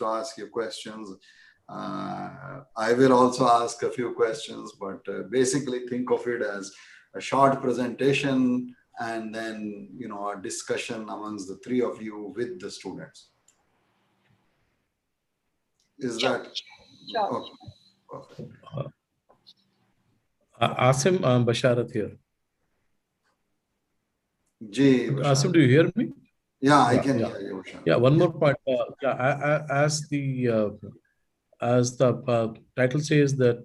to ask you questions. I will also ask a few questions, but basically think of it as a short presentation and then, a discussion amongst the three of you with the students. Is that? Sure. Okay, perfect. Asim Basharat here. Asim, do you hear me? Yeah, I can hear you. Yeah, one more point. As the title says that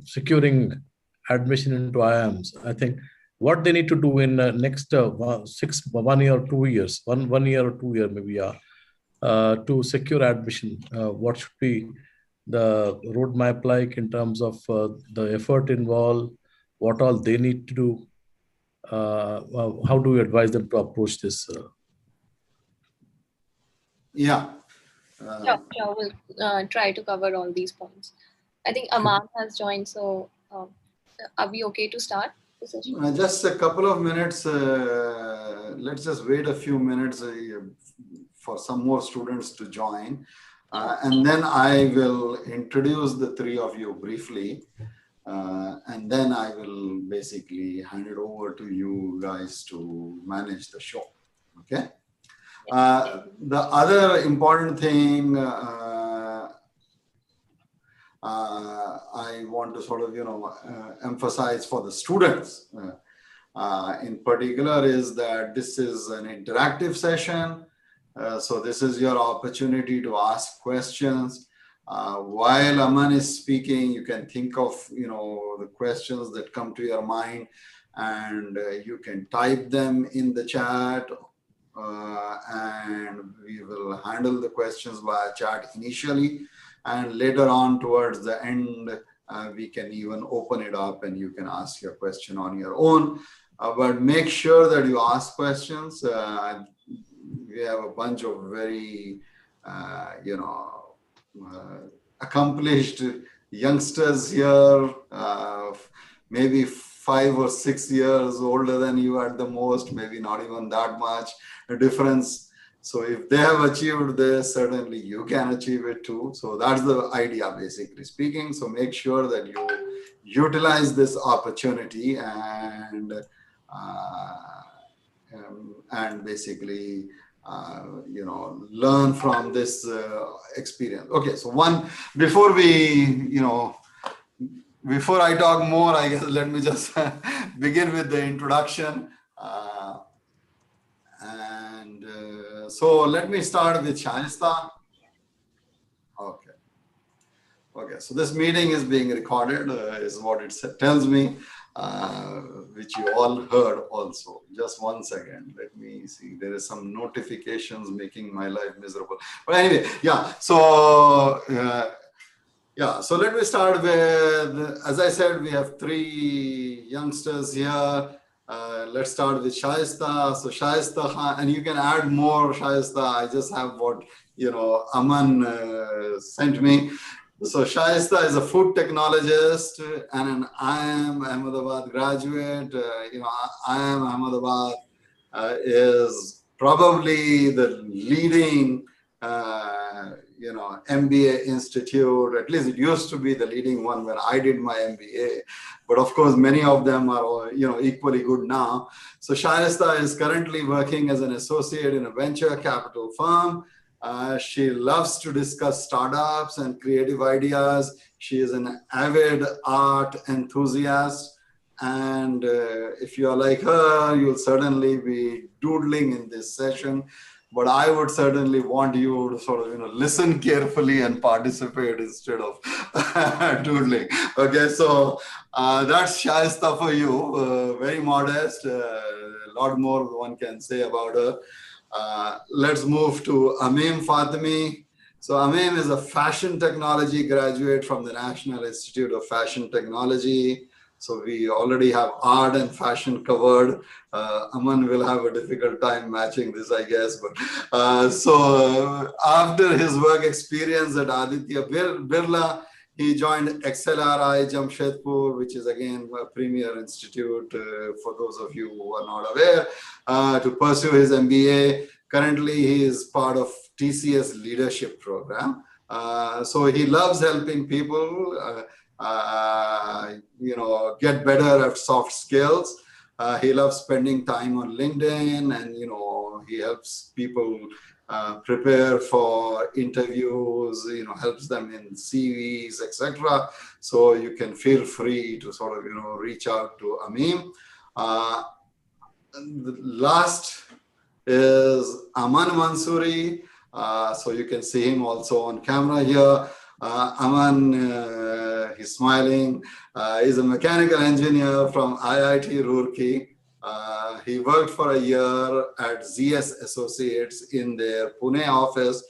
securing admission into IIMs, I think what they need to do in next 1 year or 2 years, one year or 2 year maybe, to secure admission, what should be the roadmap like in terms of the effort involved, what all they need to do? How do you advise them to approach this? Sure, we'll try to cover all these points. I think Aman has joined, so are we okay to start the session? Just a couple of minutes. Let's just wait a few minutes for some more students to join. And then I will introduce the three of you briefly. And then I will basically hand it over to you guys to manage the show. Okay? The other important thing I want to sort of, emphasize for the students in particular is that this is an interactive session. So this is your opportunity to ask questions. While Aman is speaking, you can think of, the questions that come to your mind, and you can type them in the chat, and we will handle the questions via chat initially, and later on towards the end, we can even open it up and you can ask your question on your own. But make sure that you ask questions. We have a bunch of very, accomplished youngsters here, maybe 5 or 6 years older than you at the most, maybe not even that much a difference. So if they have achieved this, certainly you can achieve it too. So that's the idea, basically speaking. So make sure that you utilize this opportunity and basically learn from this experience. Okay, so before I talk more, I guess let me just begin with the introduction. So let me start with Shaista. Okay, so this meeting is being recorded, is what it tells me, which you all heard also. Just 1 second, let me see. There is some notifications making my life miserable. But anyway, so let me start with, as I said, we have 3 youngsters here. Let's start with Shaista. So Shaista, and you can add more, Shaista. I just have what, Aman sent me. So Shaista is a food technologist and an IIM Ahmedabad graduate. IIM Ahmedabad is probably the leading, MBA institute. At least it used to be the leading one when I did my MBA. But of course, many of them are, equally good now. So Shaista is currently working as an associate in a venture capital firm. She loves to discuss startups and creative ideas. She is an avid art enthusiast. And if you are like her, you'll certainly be doodling in this session. But I would certainly want you to sort of, listen carefully and participate instead of doodling. Okay, so that's Shaista for you. Very modest. A lot more one can say about her. Let's move to Amim Fatimi. So Amim is a fashion technology graduate from the National Institute of Fashion Technology. So we already have art and fashion covered. Aman will have a difficult time matching this, I guess. But so after his work experience at Aditya Birla, he joined XLRI Jamshedpur, which is again a premier institute for those of you who are not aware, to pursue his MBA. Currently, he is part of TCS leadership program. So he loves helping people, get better at soft skills. He loves spending time on LinkedIn, and he helps people prepare for interviews. Helps them in CVs, etc. So you can feel free to sort of reach out to Amin. And the last is Aman Mansuri. So you can see him also on camera here. Aman, he's smiling. He's a mechanical engineer from IIT Roorkee. He worked for a year at ZS Associates in their Pune office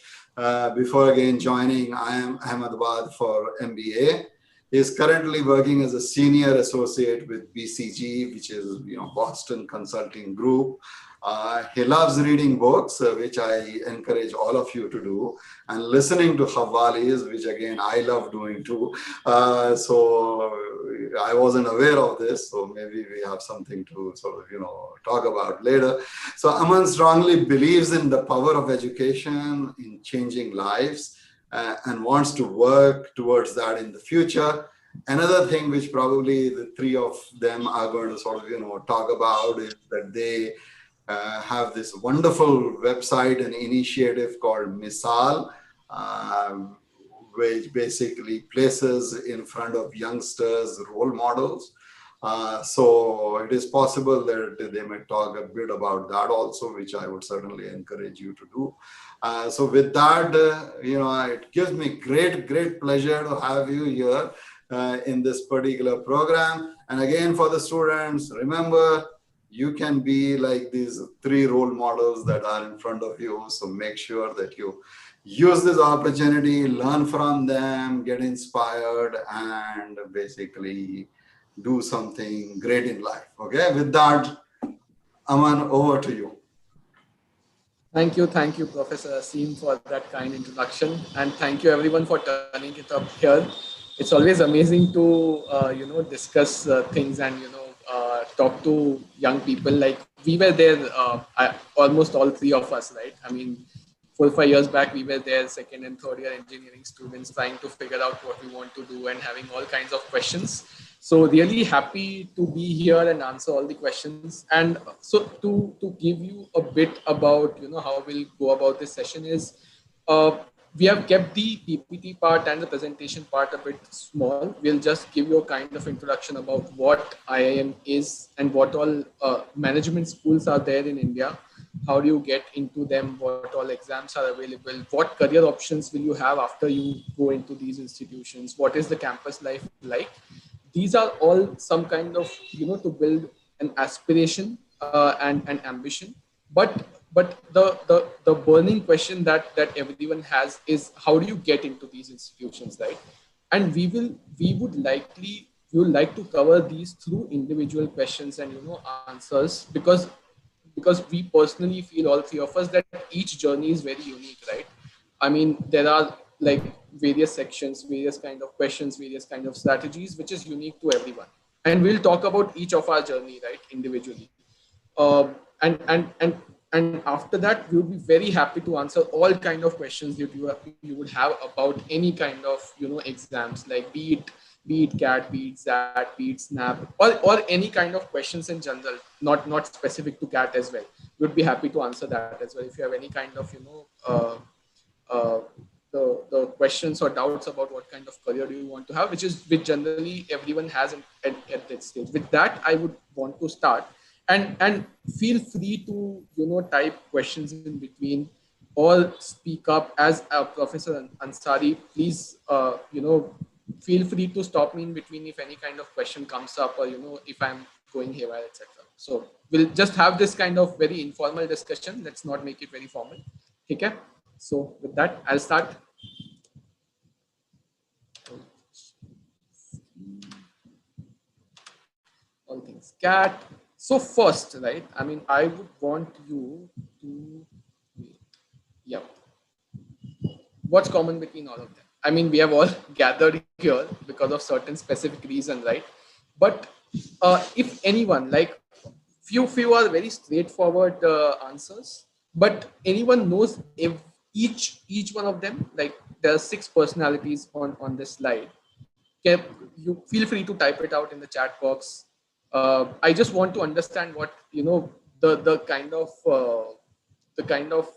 before again joining IIM Ahmedabad for MBA. He is currently working as a senior associate with BCG, which is Boston Consulting Group. He loves reading books, which I encourage all of you to do, and listening to Havalis, which again I love doing too. So I wasn't aware of this, so maybe we have something to sort of talk about later. So Aman strongly believes in the power of education in changing lives, and wants to work towards that in the future. Another thing which probably the three of them are going to sort of talk about is that they have this wonderful website and initiative called Misal, which basically places in front of youngsters role models. So it is possible that they may talk a bit about that also, which I would certainly encourage you to do. So with that, it gives me great pleasure to have you here in this particular program. And again, for the students, remember, you can be like these three role models that are in front of you. So make sure that you use this opportunity, learn from them, get inspired, and basically do something great in life. Okay, with that, Aman, over to you. Thank you, Professor Aseem, for that kind introduction, and thank you everyone for turning it up here. It's always amazing to discuss things and talk to young people. Like we were there, almost all three of us, right? I mean, 4 or 5 years back, we were there, second and third year engineering students, trying to figure out what we want to do and having all kinds of questions. So really happy to be here and answer all the questions. And so to give you a bit about how we'll go about this session is, we have kept the PPT part and the presentation part a bit small. We'll just give you a kind of introduction about what IIM is and what all management schools are there in India. How do you get into them? What all exams are available? What career options will you have after you go into these institutions? What is the campus life like? These are all some kind of, to build an aspiration and an ambition. But the burning question that everyone has is, how do you get into these institutions, right? And we would like to cover these through individual questions and answers, because we personally feel, all three of us, that each journey is very unique, right? I mean, there are like various sections, various kind of questions, various kind of strategies, which is unique to everyone. And we'll talk about each of our journey, right, individually. And after that, we would be very happy to answer all kind of questions that you would have about any kind of exams, like be it CAT, be it SAT, be it SNAP, or any kind of questions in general, not specific to CAT as well. We'd be happy to answer that as well. If you have any kind of the questions or doubts about what kind of career do you want to have, which generally everyone has at that stage. With that, I would want to start. And feel free to type questions in between or speak up. As Professor Ansari, please feel free to stop me in between if any kind of question comes up, or if I'm going haywire, etc. So we'll just have this kind of very informal discussion. Let's not make it very formal. Okay. So with that, I'll start. All things CAT. So first, right, I mean, I would want you to, what's common between all of them? I mean, we have all gathered here because of certain specific reason, right? But if anyone, like few are very straightforward answers, but anyone knows if each one of them, like there are 6 personalities on this slide. You feel free to type it out in the chat box. I just want to understand what, the kind of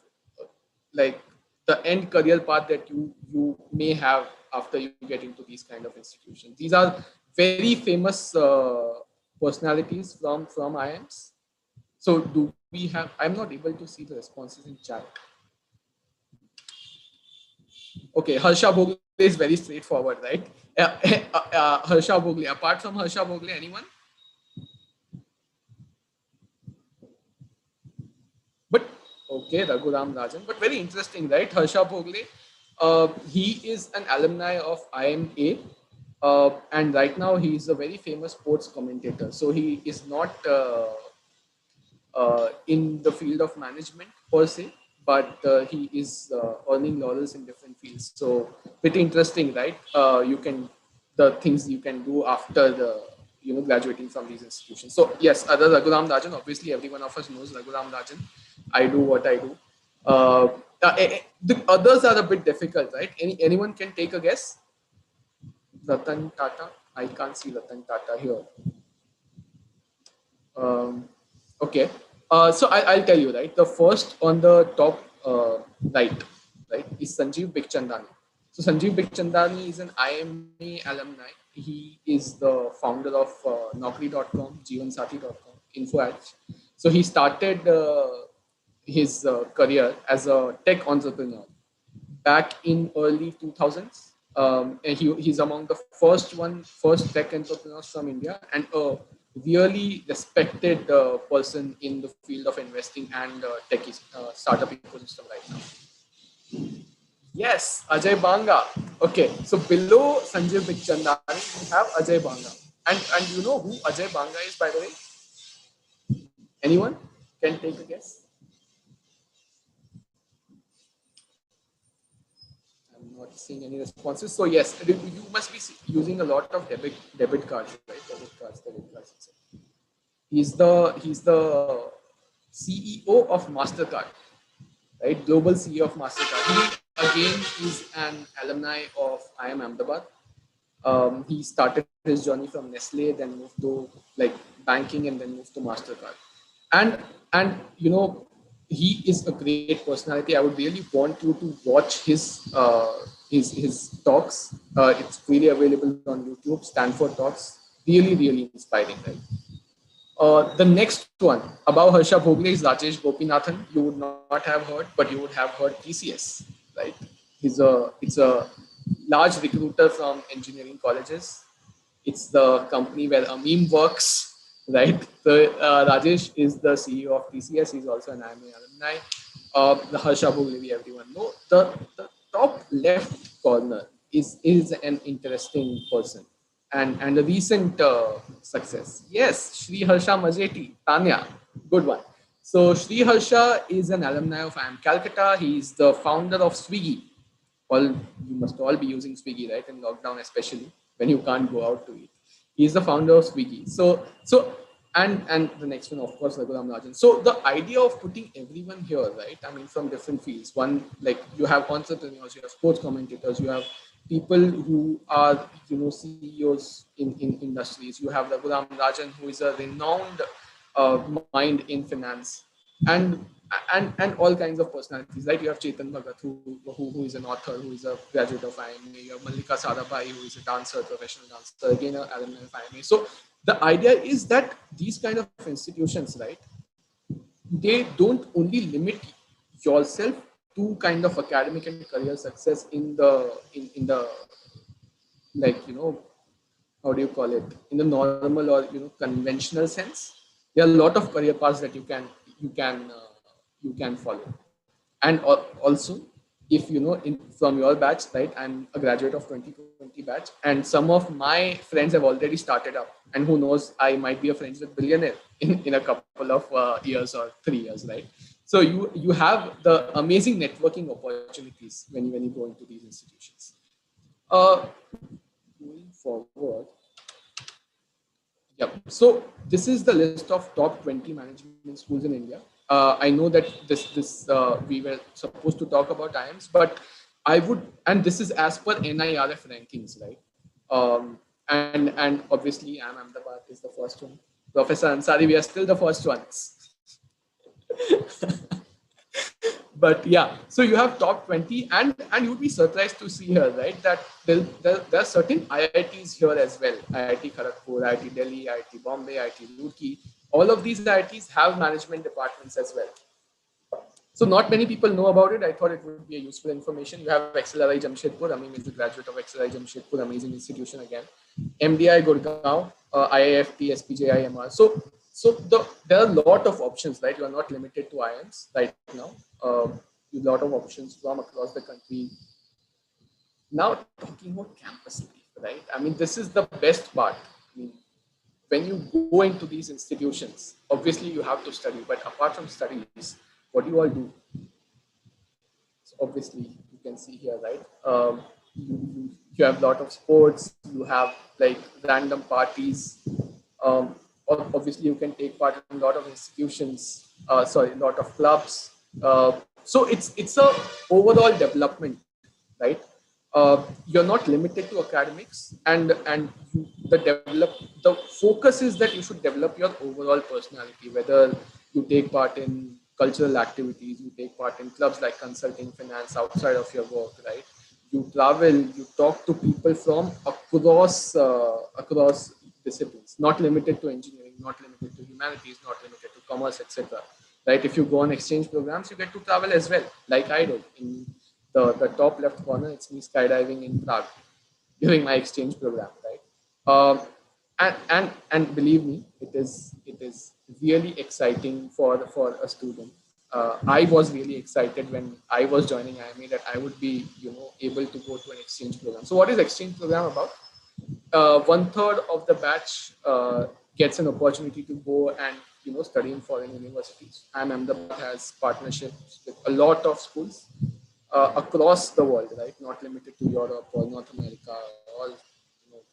like the end career path that you may have after you get into these kind of institutions. These are very famous personalities from IIMs. So do we have? I'm not able to see the responses in chat. Okay, Harsha Bhogle is very straightforward, right? Harsha Bhogle. Apart from Harsha Bhogle, anyone? But okay, Raghuram Rajan. But very interesting, right? Harsha Bhogle. He is an alumni of IIMA, and right now he is a very famous sports commentator. So he is not in the field of management per se, but he is earning laurels in different fields. So pretty interesting, right? The things you can do after the graduating from these institutions. So yes, other Raghuram Rajan. Obviously, every one of us knows Raghuram Rajan. I do what I do. The others are a bit difficult, right? Anyone can take a guess? Ratan Tata. I can't see Ratan Tata here. Okay. So I'll tell you, right? The first on the top right, is Sanjeev Bikhchandani. So Sanjeev Bikhchandani is an IIMA alumni. He is the founder of Naukri.com, Jeevansathi.com, Info Ads. So he started his career as a tech entrepreneur back in early 2000s. And he's among the first tech entrepreneurs from India, and a really respected person in the field of investing and tech startup ecosystem right now. Yes, Ajay Banga. Okay, so below Sanjeev Bikhchandani, we have Ajay Banga. And you know who Ajay Banga is, by the way? Anyone can take a guess? I'm not seeing any responses. So yes, you must be using a lot of debit cards, right? Debit cards. He's the CEO of Mastercard, right? Global CEO of Mastercard. He again is an alumni of IIM Ahmedabad. He started his journey from Nestle, then moved to banking, and then moved to Mastercard. And he is a great personality. I would really want you to watch his talks. It's really available on YouTube. Stanford Talks. Really inspiring, right? The next one above Harsha Bhogle is Rajesh Gopinathan. You would not have heard, but you would have heard TCS, right? It's a large recruiter from engineering colleges. It's the company where Amin works. Right, so Rajesh is the CEO of TCS. He's also an IIMA alumni. The Harsha Bhogle, everyone know. The top left corner is an interesting person and a recent success. Yes, Shri Harsha Majeti, Tanya, good one. So Shri Harsha is an alumni of IIM Calcutta. He's the founder of Swiggy. You must all be using Swiggy, right? In lockdown, especially when you can't go out to eat. He's the founder of Swiggy. And the next one, of course, Raghuram Rajan. So the idea of putting everyone here, right? I mean, from different fields. One, you have entrepreneurs, you have sports commentators, you have people who are, CEOs in industries. You have Raghuram Rajan, who is a renowned mind in finance, and all kinds of personalities, right? You have Chetan Bhagat, who is an author, who is a graduate of IIMA. You have Mallika Sarabhai, who is a dancer, professional dancer, again an alumni of IIMA. So the idea is that these kind of institutions, right, they don't only limit yourself to kind of academic and career success in the how do you call it, in the normal or conventional sense. There are a lot of career paths that you can follow. And also, if from your batch, right, I'm a graduate of 2020 batch, and some of my friends have already started up, and who knows, I might be a friends with billionaire in a couple of years or 3 years, right? So you have the amazing networking opportunities when you go into these institutions. Moving forward, yep. So this is the list of top 20 management schools in India. I know that we were supposed to talk about IIMs, but I would, and this is as per NIRF rankings, right? And obviously, Ahmedabad is the first one. Professor Ansari, we are still the first ones. But yeah, so you have top 20, and you'd be surprised to see here, right, that there are certain IITs here as well. IIT Kharagpur, IIT Delhi, IIT Bombay, IIT Roorkee. All of these IITs have management departments as well. So not many people know about it. I thought it would be a useful information. You have XLRI Jamshedpur. Amin is a graduate of XLRI Jamshedpur, amazing institution again. MDI Gurgaon, IIFT, SPJ, IMR. There are a lot of options, right? You are not limited to IIMs right now. A lot of options from across the country. Now talking about campus life, right? I mean, this is the best part. I mean, when you go into these institutions, obviously you have to study, but apart from studies, what do you all do? So obviously you can see here, right? You have a lot of sports, you have like random parties. Obviously you can take part in a lot of institutions, a lot of clubs. So it's a overall development, right? You're not limited to academics, and the focus is that you should develop your overall personality, whether you take part in cultural activities, you take part in clubs like consulting, finance outside of your work, right? You travel, you talk to people from across disciplines, not limited to engineering, not limited to humanities, not limited to commerce, etc. Right? If you go on exchange programs, you get to travel as well, like I did. In the top left corner, it's me skydiving in Prague during my exchange program, right? And believe me, it is really exciting for a student. I was really excited when I was joining IIMA that I would be able to go to an exchange program. So what is exchange program about? 1/3 of the batch gets an opportunity to go and study in foreign universities. IIM Ahmedabad has partnerships with a lot of schools across the world, right? Not limited to Europe or North America or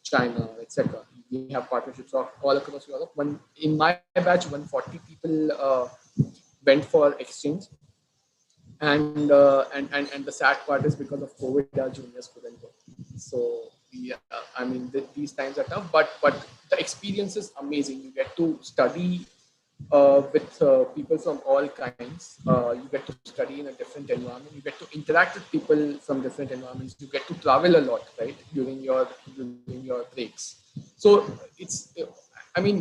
China, etc. We have partnerships all across Europe. In my batch, 140 people went for exchange, and the sad part is because of COVID, our juniors couldn't go. So yeah, I mean these times are tough, but the experience is amazing. You get to study with people from all kinds. You get to study in a different environment. You get to interact with people from different environments. You get to travel a lot, right, during your breaks. So I mean,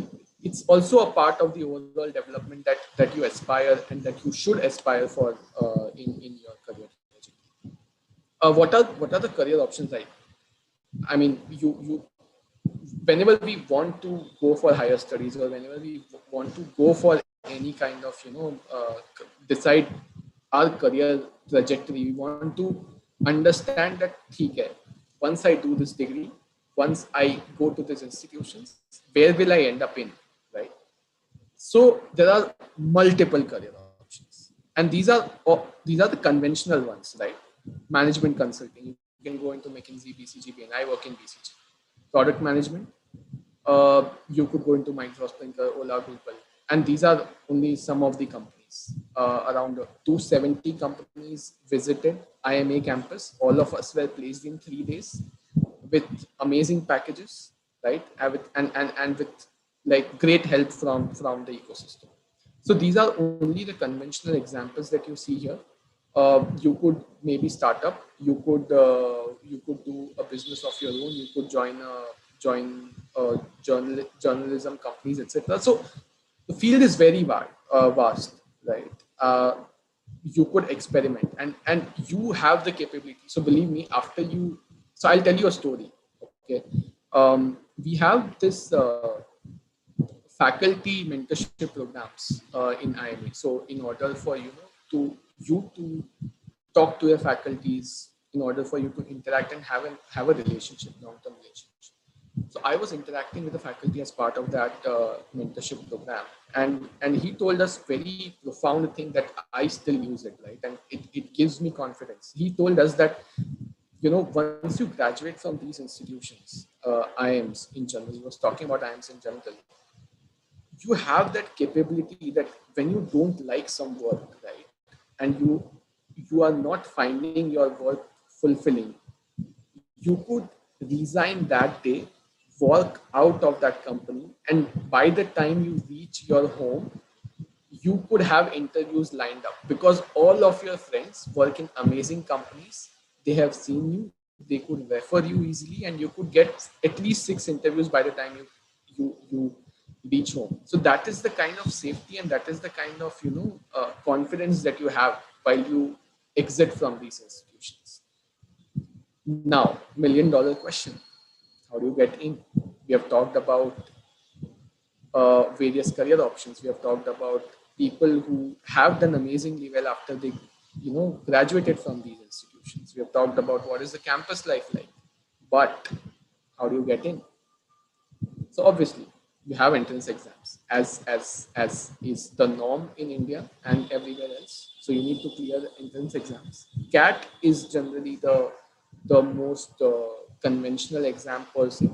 it's also a part of the overall development that you aspire and that you should aspire for in your career. What are the career options like? I mean, you whenever we want to go for higher studies or whenever we want to go for any kind of decide our career trajectory, we want to understand that once I do this degree, once I go to these institutions, where will I end up in, right? So there are multiple career options, and these are the conventional ones, right? Management consulting, you can go into McKinsey, BCG, and I work in BCG. Product management, you could go into Microsoft, Sprinklr, Ola, Google, and these are only some of the companies. Around 270 companies visited IIMA campus. All of us were placed in 3 days with amazing packages, right? And with like great help from the ecosystem. So these are only the conventional examples that you see here. You could maybe start up. You could do a business of your own. You could join journalism companies, etc. So the field is very vast, right? You could experiment, and you have the capability. So believe me, so I'll tell you a story. Okay, we have this faculty mentorship programs in IIMA. So in order for to talk to your faculties, in order for you to interact and have a relationship, long-term relationship. So I was interacting with the faculty as part of that mentorship program, and he told us very profound thing that I still use it, right? And it gives me confidence. He told us that once you graduate from these institutions, IIMs in general, he was talking about IIMs in general, you have that capability that when you don't like some work, right, and you are not finding your work fulfilling, you could resign that day, work out of that company, and by the time you reach your home, you could have interviews lined up because all of your friends work in amazing companies. They have seen you, they could refer you easily, and you could get at least 6 interviews by the time you reach home. So that is the kind of safety and that is the kind of confidence that you have while you exit from these institutions. Now, $1 million question: how do you get in? We have talked about various career options. We have talked about people who have done amazingly well after they, graduated from these institutions. We have talked about what is the campus life like, but how do you get in? So obviously, you have entrance exams, as is the norm in India and everywhere else. So you need to clear the entrance exams. CAT is generally the most conventional exam per se.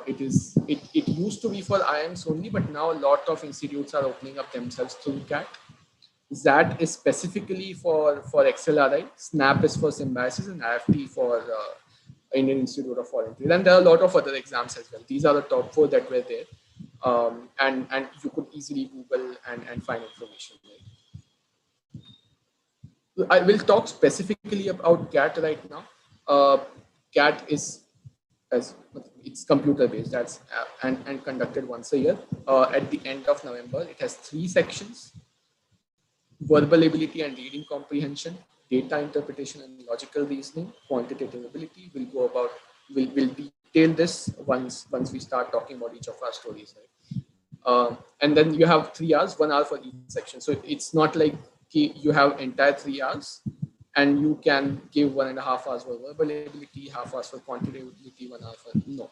It used to be for IIMs only, but now a lot of institutes are opening up themselves through CAT. ZAT is specifically for XLRI, SNAP is for Symbiosis, and IFT for Indian Institute of Foreign Trade. And there are a lot of other exams as well. These are the top 4 that were there. And you could easily Google and find information. Right? I will talk specifically about CAT right now. CAT is it's computer based. That's and conducted once a year. At the end of November, it has 3 sections: verbal ability and reading comprehension, data interpretation and logical reasoning, quantitative ability. We'll detail this once we start talking about each of our stories, right? And then you have 3 hours, 1 hour for each section. So it's not like you have entire 3 hours and you can give 1.5 hours for verbal ability, half hours for quantitative ability, 1 hour for no.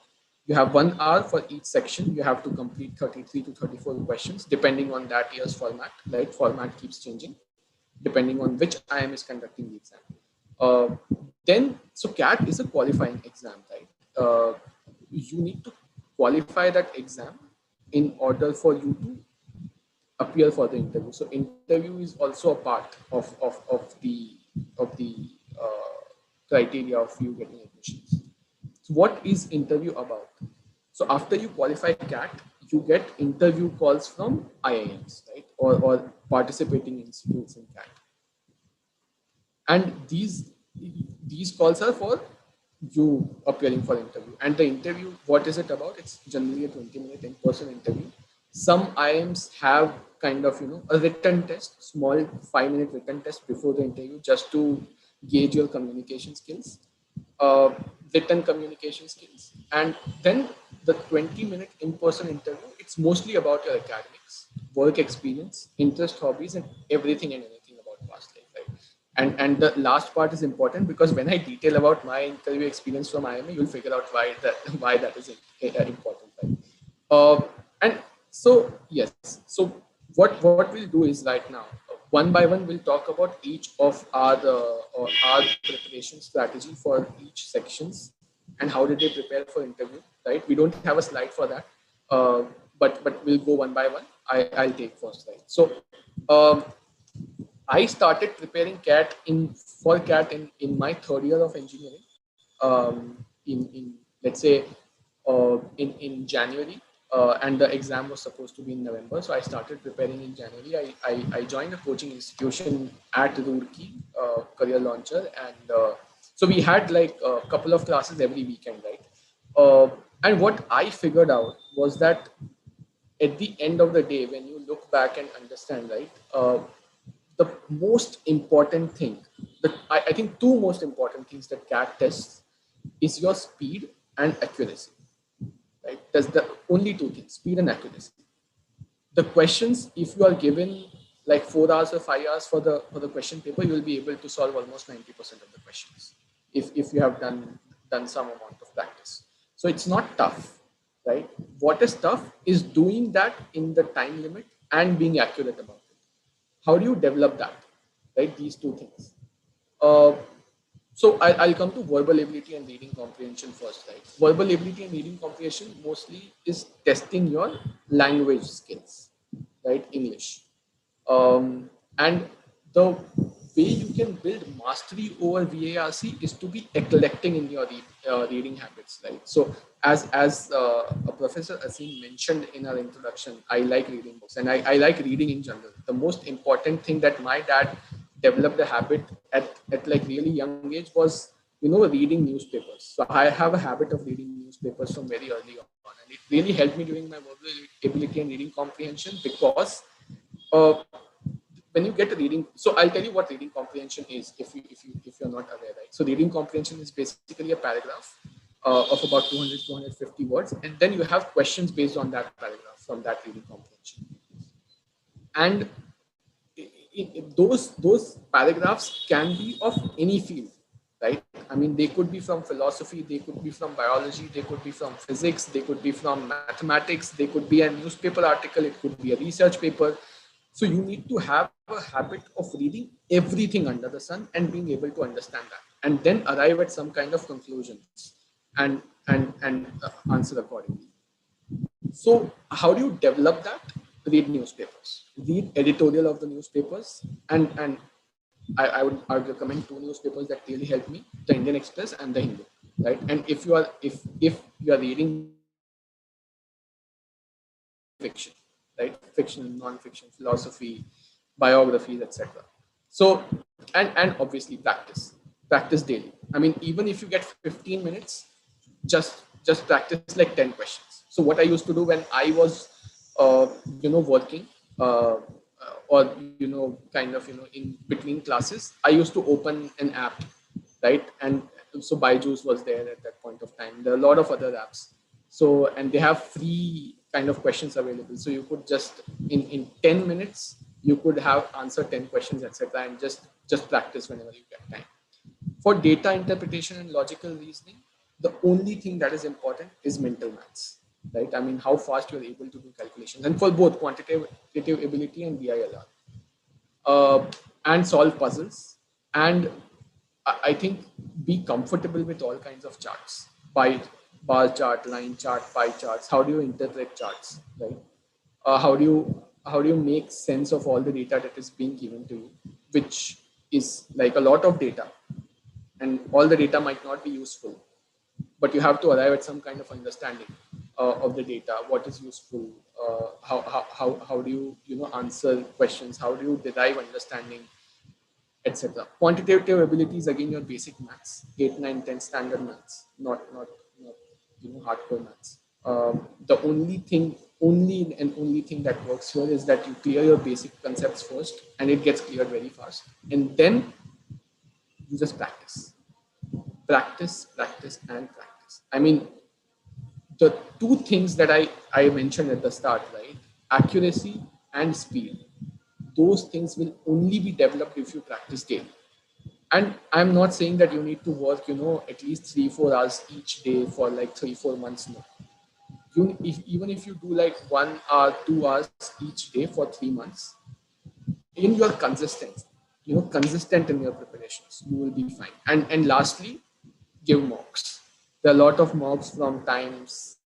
You have 1 hour for each section. You have to complete 33 to 34 questions, depending on that year's format. Right? Format keeps changing, depending on which IIM is conducting the exam. So CAT is a qualifying exam, right? You need to qualify that exam in order for you to appear for the interview. So interview is also a part of the criteria of you getting admissions. So what is interview about? So after you qualify CAT, you get interview calls from IIMs, right? Or participating institutes in CAT. And these calls are for you appearing for interview. And the interview, what is it about? It's generally a 20-minute in-person interview. Some IIMs have kind of, a written test, small 5-minute written test before the interview, just to gauge your communication skills, written communication skills. And then the 20-minute in-person interview, it's mostly about your academics, work experience, interest, hobbies, and everything and anything about past life, right? And the last part is important because when I detail about my interview experience from IIM, you'll figure out why that is important, right? And so, yes, so what we'll do is right now, one by one, we'll talk about each of our preparation strategy for each sections and how did they prepare for interview, right? We don't have a slide for that, but we'll go one by one. I'll take first slide. So I started preparing for CAT in my 3rd year of engineering. In let's say in January. And the exam was supposed to be in November. So I started preparing in January. I joined a coaching institution at Roorkee, Career Launcher. And so we had like a couple of classes every weekend, right? And what I figured out was that at the end of the day, when you look back and understand, right, the most important thing, I think 2 most important things that CAT tests is your speed and accuracy. Right? That's the only 2 things, speed and accuracy. The questions, if you are given like 4 hours or 5 hours for the question paper, you will be able to solve almost 90% of the questions if you have done some amount of practice. So it's not tough, right? What is tough is doing that in the time limit and being accurate about it. How do you develop that, right? These 2 things. So I'll come to verbal ability and reading comprehension first, right? Verbal ability and reading comprehension mostly is testing your language skills, right? English. And the way you can build mastery over VARC is to be eclectic in your reading habits, right? So as a Professor Asim mentioned in our introduction, I like reading books, and I like reading in general. The most important thing that my dad developed a habit at like really young age was, reading newspapers. So I have a habit of reading newspapers from very early on, and it really helped me during my verbal ability and reading comprehension, because uh, when you get a reading, so I'll tell you what reading comprehension is if you're not aware, right? So reading comprehension is basically a paragraph of about 200 250 words, and then you have questions based on that paragraph from that reading comprehension. And those paragraphs can be of any field, right? I mean, they could be from philosophy, they could be from biology, they could be from physics, they could be from mathematics, they could be a newspaper article, it could be a research paper. So you need to have a habit of reading everything under the sun and being able to understand that, and then arrive at some kind of conclusions and answer accordingly. So how do you develop that? Read newspapers, read editorial of the newspapers, and I would recommend two newspapers that really helped me: the Indian Express and the Hindu, right? And if you are reading fiction, right? Fiction, non-fiction, philosophy, biographies, etc. So, and obviously practice daily. I mean, even if you get 15 minutes, just practice like 10 questions. So what I used to do when I was, working, or kind of in between classes, I used to open an app, right? And so Byju's was there at that point of time. There are a lot of other apps. So, and they have free kind of questions available. So you could just in 10 minutes, you could have answered 10 questions, etc. And just practice whenever you get time. For data interpretation and logical reasoning, the only thing that is important is mental maths, right? I mean, how fast you're able to do calculations, and for both quantitative ability and DILR, and solve puzzles. And I think be comfortable with all kinds of charts, bar chart, line chart, pie charts. How do you interpret charts, right? How do you make sense of all the data that is being given to you, which is like a lot of data, and all the data might not be useful, but you have to arrive at some kind of understanding of the data. What is useful? How do you answer questions? How do you derive understanding, etc. Quantitative abilities, again, your basic maths, 8, 9, 10 standard maths, not hardcore maths. The only thing that works here is that you clear your basic concepts first, and it gets cleared very fast, and then you just practice, and practice. I mean, the two things that I mentioned at the start, right? Accuracy and speed. Those things will only be developed if you practice daily. And I'm not saying that you need to work, at least 3-4 hours each day for like 3-4 months. No. Even if you do like 1 hour, 2 hours each day for 3 months, in your consistency, consistent in your preparations, you will be fine. And lastly, give mocks. There are a lot of mocks from Times,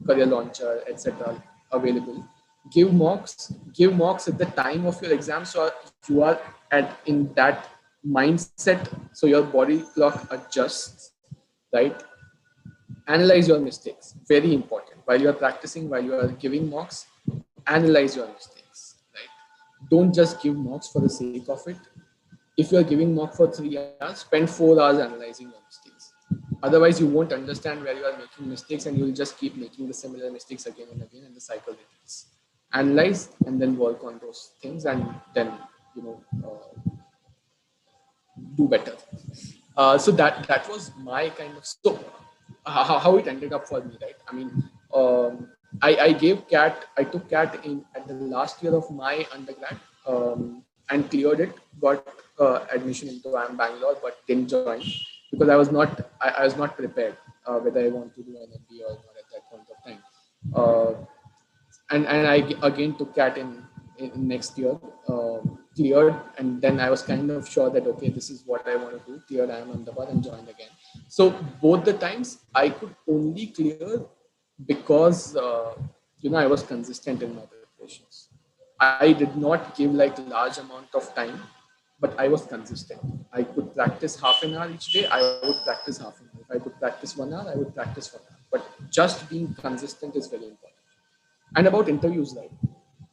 Career Launcher, etc. available. Give mocks at the time of your exam, so you are in that mindset, so your body clock adjusts, right? Analyze your mistakes, very important. While you are practicing, while you are giving mocks, analyze your mistakes, right? Don't just give mocks for the sake of it. If you are giving mock for 3 hours, spend 4 hours analyzing your mistakes. Otherwise, you won't understand where you are making mistakes, and you will just keep making the similar mistakes again and again, and the cycle repeats. Analyze and then work on those things, and then do better. So that was my kind of, so how it ended up for me, right? I mean, I took CAT at the last year of my undergrad, and cleared it, got admission into IIM Bangalore, but didn't join because I was not prepared whether I want to do an MBA or not at that point of time. And I again took CAT in next year, cleared, and then I was kind of sure that, okay, this is what I want to do, cleared IIM Ahmedabad and joined again. So both the times I could only clear because I was consistent in my preparations. I did not give like large amount of time but I was consistent. I could practice half an hour each day. I would practice half an hour. If I could practice 1 hour, I would practice 1 hour. But just being consistent is very important. And about interviews, right?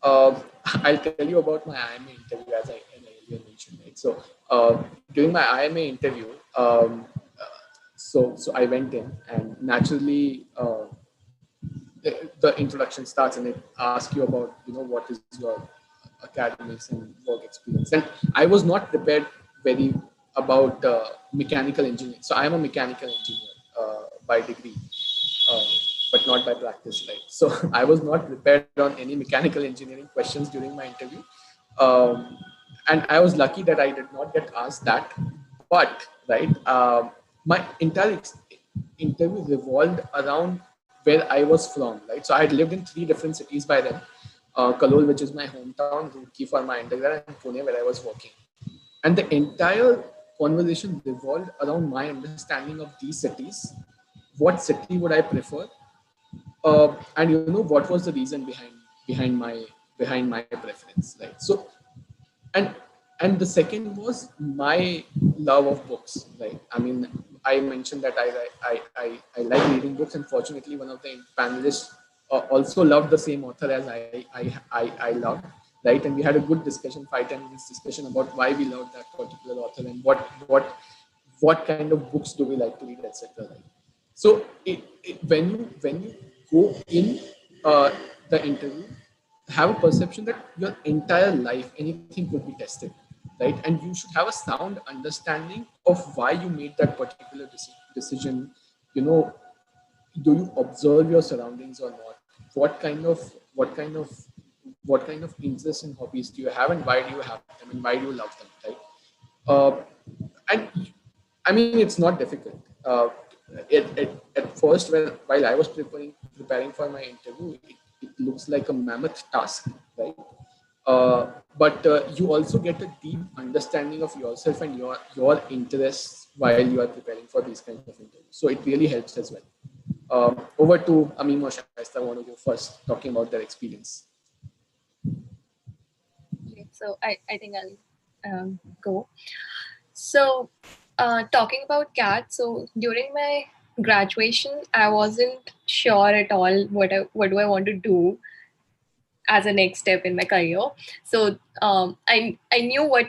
I'll tell you about my IIMA interview as I earlier mentioned, right? So during my IIMA interview, so I went in, and naturally the introduction starts, and it asks you about what is your academics and work experience. And I was not prepared very about mechanical engineering. So I am a mechanical engineer by degree, uh, but not by practice, right? So I was not prepared on any mechanical engineering questions during my interview, and I was lucky that I did not get asked that. But right, my entire interview revolved around where I was from, right? So I had lived in 3 different cities by then. Kalol, which is my hometown, Roorkee for my undergrad, and Pune, where I was working. And the entire conversation revolved around my understanding of these cities. What city would I prefer? And what was the reason behind my preference, right? So and the second was my love of books, right? I mean, I mentioned that I like reading books, and fortunately one of the panelists also loved the same author as I loved, right? And we had a good discussion, 5-10 minutes discussion about why we loved that particular author, and what kind of books do we like to read, etc., right? So when you go in the interview, have a perception that your entire life anything could be tested, right? And you should have a sound understanding of why you made that particular decision. you know do you observe your surroundings or not? What kind of interests and hobbies do you have, and why do you have them, and why do you love them, right? And I mean, it's not difficult. At first, while I was preparing for my interview, it looks like a mammoth task, right? But you also get a deep understanding of yourself and your interests while you are preparing for these kinds of interviews. So it really helps as well. Over to Amin or Shaista. I want to go first, talking about their experience. Okay, so I think I'll go. So talking about CAT, so during my graduation, I wasn't sure at all what do I want to do as a next step in my career. So I knew what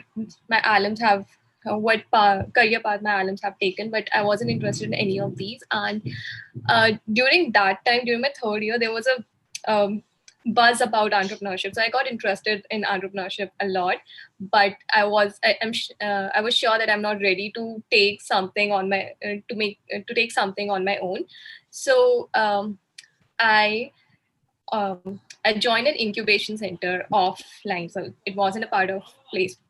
my IIMs have, career path my IIMs have taken, but I wasn't interested in any of these. And during that time, during my third year, there was a buzz about entrepreneurship. So I got interested in entrepreneurship a lot, but I was sure that I'm not ready to take something on my to take something on my own. So I I joined an incubation center offline. So it wasn't a part of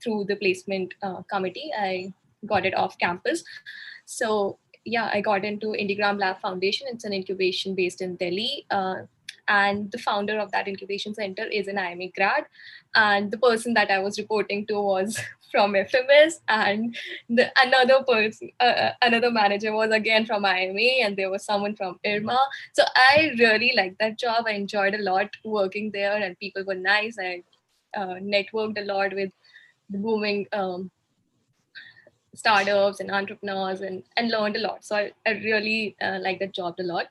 through the placement committee. I got it off campus. So yeah, I got into IndiGram Lab Foundation. It's an incubation based in Delhi. And the founder of that incubation center is an IIMA grad. And the person that I was reporting to was from FMS, and another manager was again from IIMA, and there was someone from IRMA. So I really liked that job. I enjoyed a lot working there, and people were nice. I networked a lot with the booming startups and entrepreneurs, and learned a lot. So I really liked that job a lot.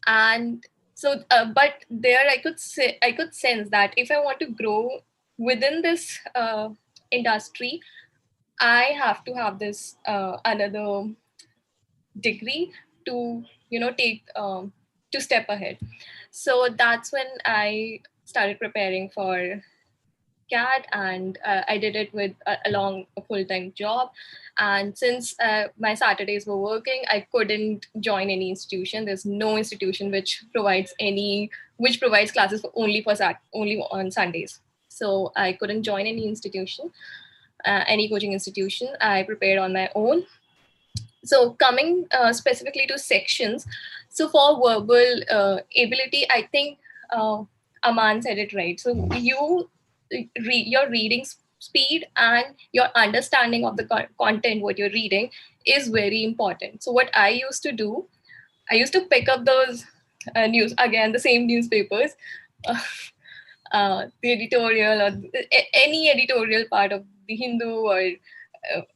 And so, but there I could sense that if I want to grow within this industry, I have to have this another degree to take to step ahead. So that's when I started preparing for CAT, and I did it with along a full-time job. And since my Saturdays were working, I couldn't join any institution. There's no institution which provides classes only on Sundays. So I couldn't join any institution, any coaching institution. I prepared on my own. So coming specifically to sections, so for verbal ability, I think Aman said it right. So your reading speed and your understanding of the content, what you're reading, is very important. So what I used to do, I used to pick up those the same newspapers, the editorial or any editorial part of the Hindu or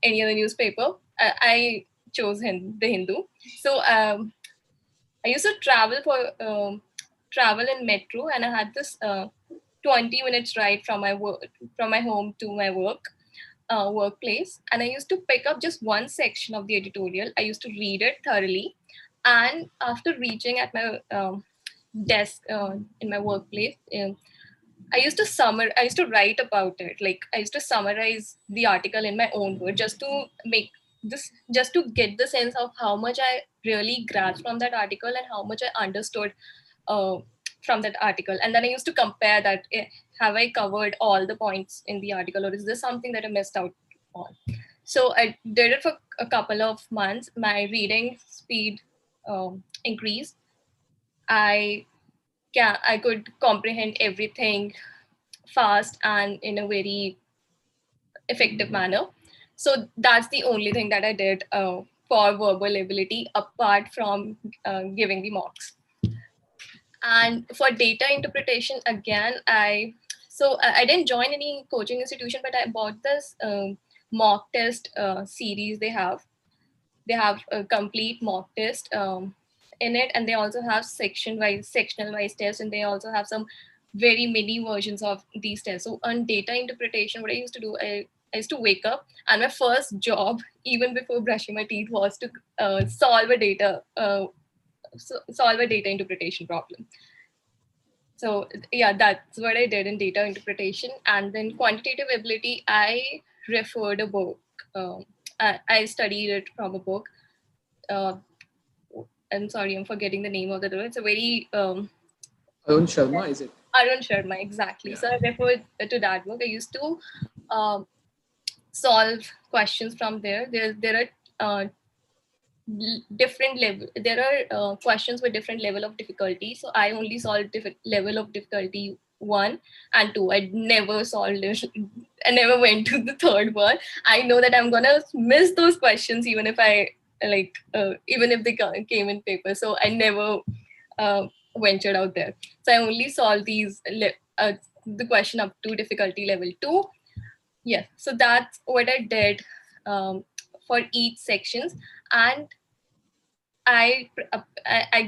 any other newspaper. I chose the Hindu. So I used to travel in metro, and I had this 20 minutes ride from my home to my workplace, and I used to pick up just one section of the editorial. I used to read it thoroughly, and after reaching at my desk in my workplace, I used to write about it. Like, I used to summarize the article in my own word, just to get the sense of how much I really grasped from that article and how much I understood uh, from that article. And then I used to compare that. Have I covered all the points in the article, or is there something that I missed out on? So I did it for a couple of months. My reading speed increased. I could comprehend everything fast and in a very effective manner. So that's the only thing that I did for verbal ability, apart from giving the mocks. And for data interpretation, again, I didn't join any coaching institution, but I bought this mock test series. They have a complete mock test in it, and they also have sectional wise tests, and they also have some very mini versions of these tests. So on data interpretation, what I used to do, I used to wake up, and my first job, even before brushing my teeth, was to solve a data interpretation problem. So yeah, that's what I did in data interpretation. And then quantitative ability, I referred a book. I studied it from a book. I'm sorry, I'm forgetting the name of the book. It's a very Arun Sharma, is it? Arun Sharma, exactly. Yeah. So I referred to that book. I used to solve questions from there. There are different level. There are questions with different level of difficulty. So I only solved level of difficulty 1 and 2. I never solved it. I never went to the third one. I know that I'm gonna miss those questions even if even if they came in paper. So I never ventured out there. So I only solved the question up to difficulty level 2. Yes. So that's what I did for each sections. And I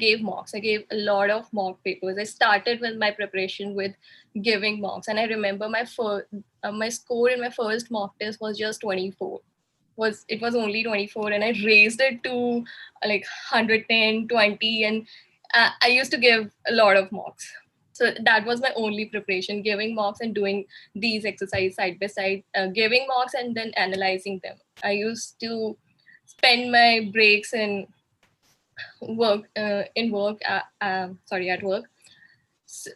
gave mocks. I gave a lot of mock papers. I started with my preparation with giving mocks, and I remember my score in my first mock test was just 24. It was only 24, and I raised it to like 110, 20, and I used to give a lot of mocks. So that was my only preparation: giving mocks and doing these exercises side by side, giving mocks and then analyzing them. I used to spend my breaks at work,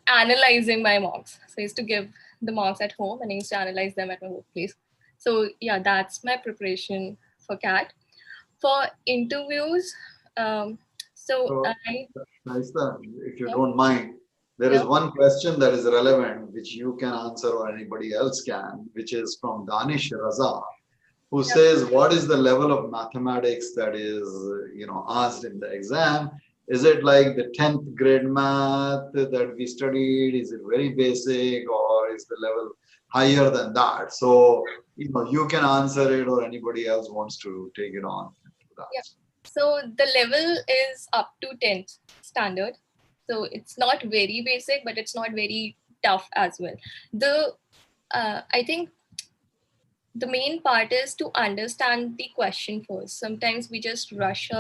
analyzing my mocks. So I used to give the mocks at home, and I used to analyze them at my workplace. So yeah, that's my preparation for CAT. For interviews, Naista, if you don't mind, there is one question that is relevant, which you can answer or anybody else can, which is from Danish Raza, who says, what is the level of mathematics that is, asked in the exam? Is it like the 10th grade math that we studied? Is it very basic, or is the level higher than that? So, you can answer it, or anybody else wants to take it on. Yeah. So the level is up to 10th standard. So it's not very basic, but it's not very tough as well. I think the main part is to understand the question first. Sometimes we just rush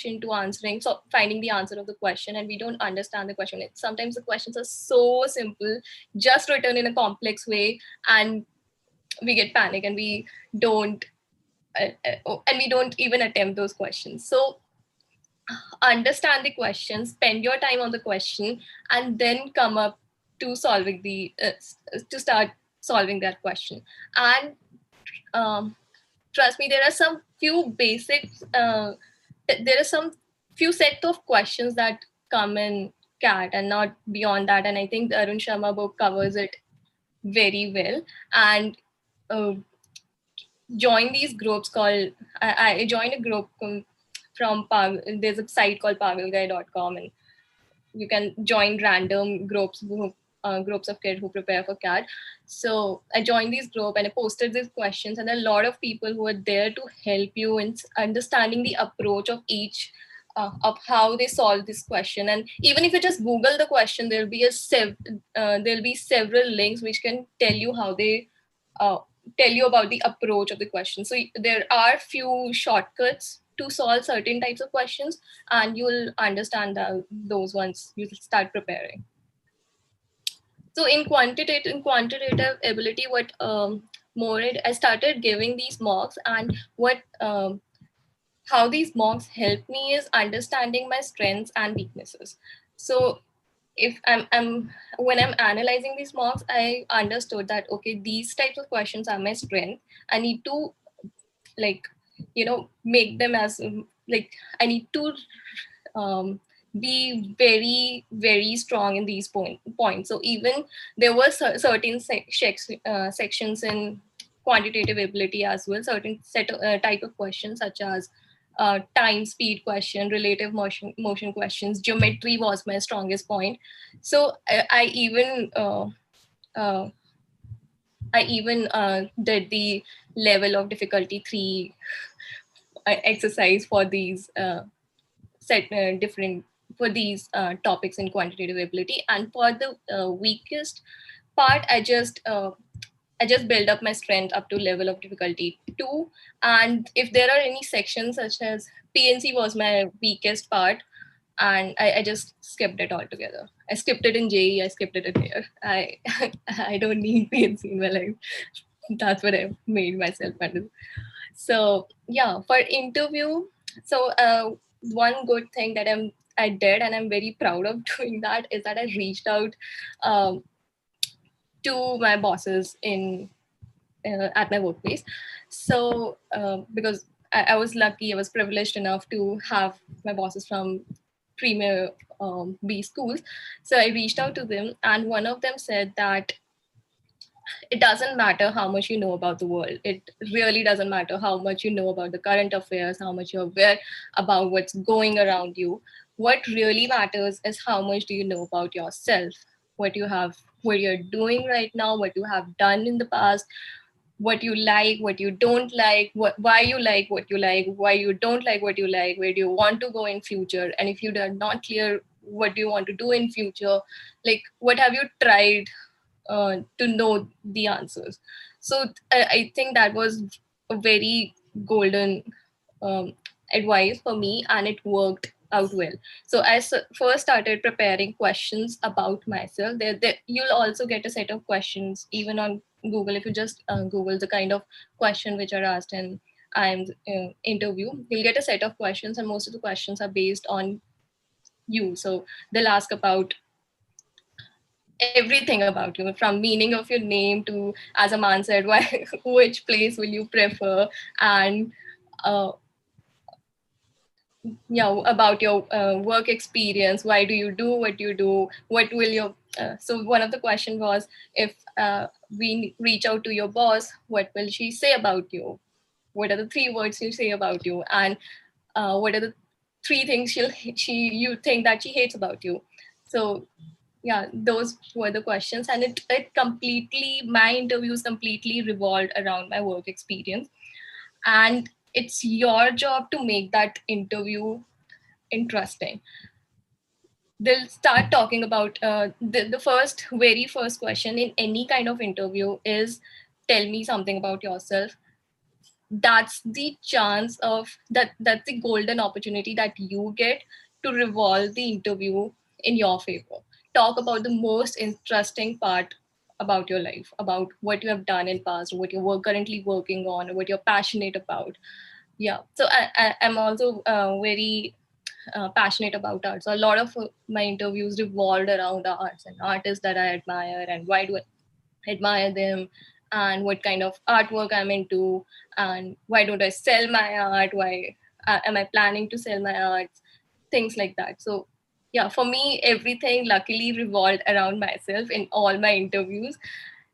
into answering, so finding the answer of the question, and we don't understand the question. Sometimes the questions are so simple, just written in a complex way, and we get panic, and we don't even attempt those questions. So understand the question, spend your time on the question, and then come up to solving to start solving that question. And trust me, there are some few basics. There are some few set of questions that come in CAT, and not beyond that. And I think the Arun Sharma book covers it very well. And join these groups called. I joined a group from there's a site called pagalguy.com, and you can join random groups groups of kids who prepare for CAT. So I joined this group and I posted these questions, and a lot of people who are there to help you in understanding the approach of each of how they solve this question. And even if you just Google the question, there'll be there'll be several links which can tell you how they tell you about the approach of the question. So there are few shortcuts to solve certain types of questions, and you'll understand those once you start preparing. So in quantitative ability, what more I started giving these mocks, and what how these mocks help me is understanding my strengths and weaknesses. So if I'm when I'm analyzing these mocks, I understood that okay, these types of questions are my strength. I need to like make them as like I need to be very very strong in these points. So even there were certain sections in quantitative ability as well, certain type of questions such as time speed question, relative motion questions. Geometry was my strongest point. So uh, I even did the level of difficulty 3 exercise for these different for these topics in quantitative ability. And for the weakest part, I just build up my strength up to level of difficulty 2. And if there are any sections such as PNC was my weakest part, and I just skipped it altogether. I skipped it in JE, I skipped it in here. I don't need PNC in my life. That's what I made myself under. So yeah, for interview, so one good thing that I did, and I'm very proud of doing that, is that I reached out um, to my bosses in at my workplace. So because I was lucky, I was privileged enough to have my bosses from premier B schools. So I reached out to them, and one of them said that it doesn't matter how much you know about the world. It really doesn't matter how much you know about the current affairs, how much you're aware about what's going around you. What really matters is how much do you know about yourself, what you're doing right now, what you have done in the past, what you like, what you don't like, why you like what you like, why you don't like what you like, where do you want to go in future. And if you are not clear what do you want to do in future, like what have you tried to know the answers. So I think that was a very golden um, advice for me, and it worked out well. So I first started preparing questions about myself. You'll also get a set of questions even on Google. If you just Google the kind of question which are asked in IIMs interview, you'll get a set of questions, and most of the questions are based on you. So they'll ask about everything about you, from meaning of your name to, as Aman said, why, which place will you prefer, and uh, about your work experience. Why do you do what you do? What will your so one of the question was, if we reach out to your boss, what will she say about you? What are the 3 words you say about you? And what are the 3 things you think that she hates about you? So yeah, those were the questions, and it completely, my interviews completely revolved around my work experience. And it's your job to make that interview interesting. They'll start talking about the very first question in any kind of interview is, tell me something about yourself. That's the chance of that's the golden opportunity that you get to revolve the interview in your favor. Talk about the most interesting part about your life, about what you have done in past, what you're currently working on, or what you're passionate about. Yeah, so I'm also very passionate about art. So a lot of my interviews revolved around arts and artists that I admire, and why do I admire them, and what kind of artwork I'm into, and why don't I sell my art? Why am I planning to sell my art? Things like that. So yeah, for me, everything luckily revolved around myself in all my interviews.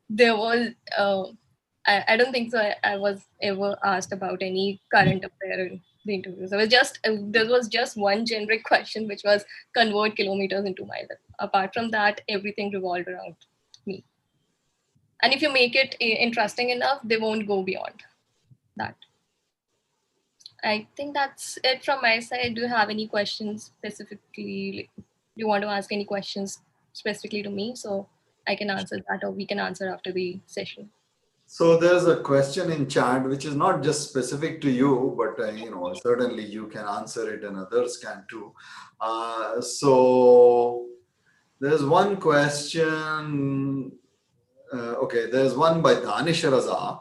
There was, I don't think so. I was ever asked about any current affair the interview. So it was just there was just one generic question, which was convert kilometers into miles. Apart from that, everything revolved around me. And if you make it interesting enough, they won't go beyond that. I think that's it from my side. Do you have any questions specifically? Do you want to ask any questions specifically to me, so I can answer that, or we can answer after the session? So there's a question in chat which is not just specific to you, but certainly you can answer it and others can too. So there's one question. Okay, there's one by Danish Raza,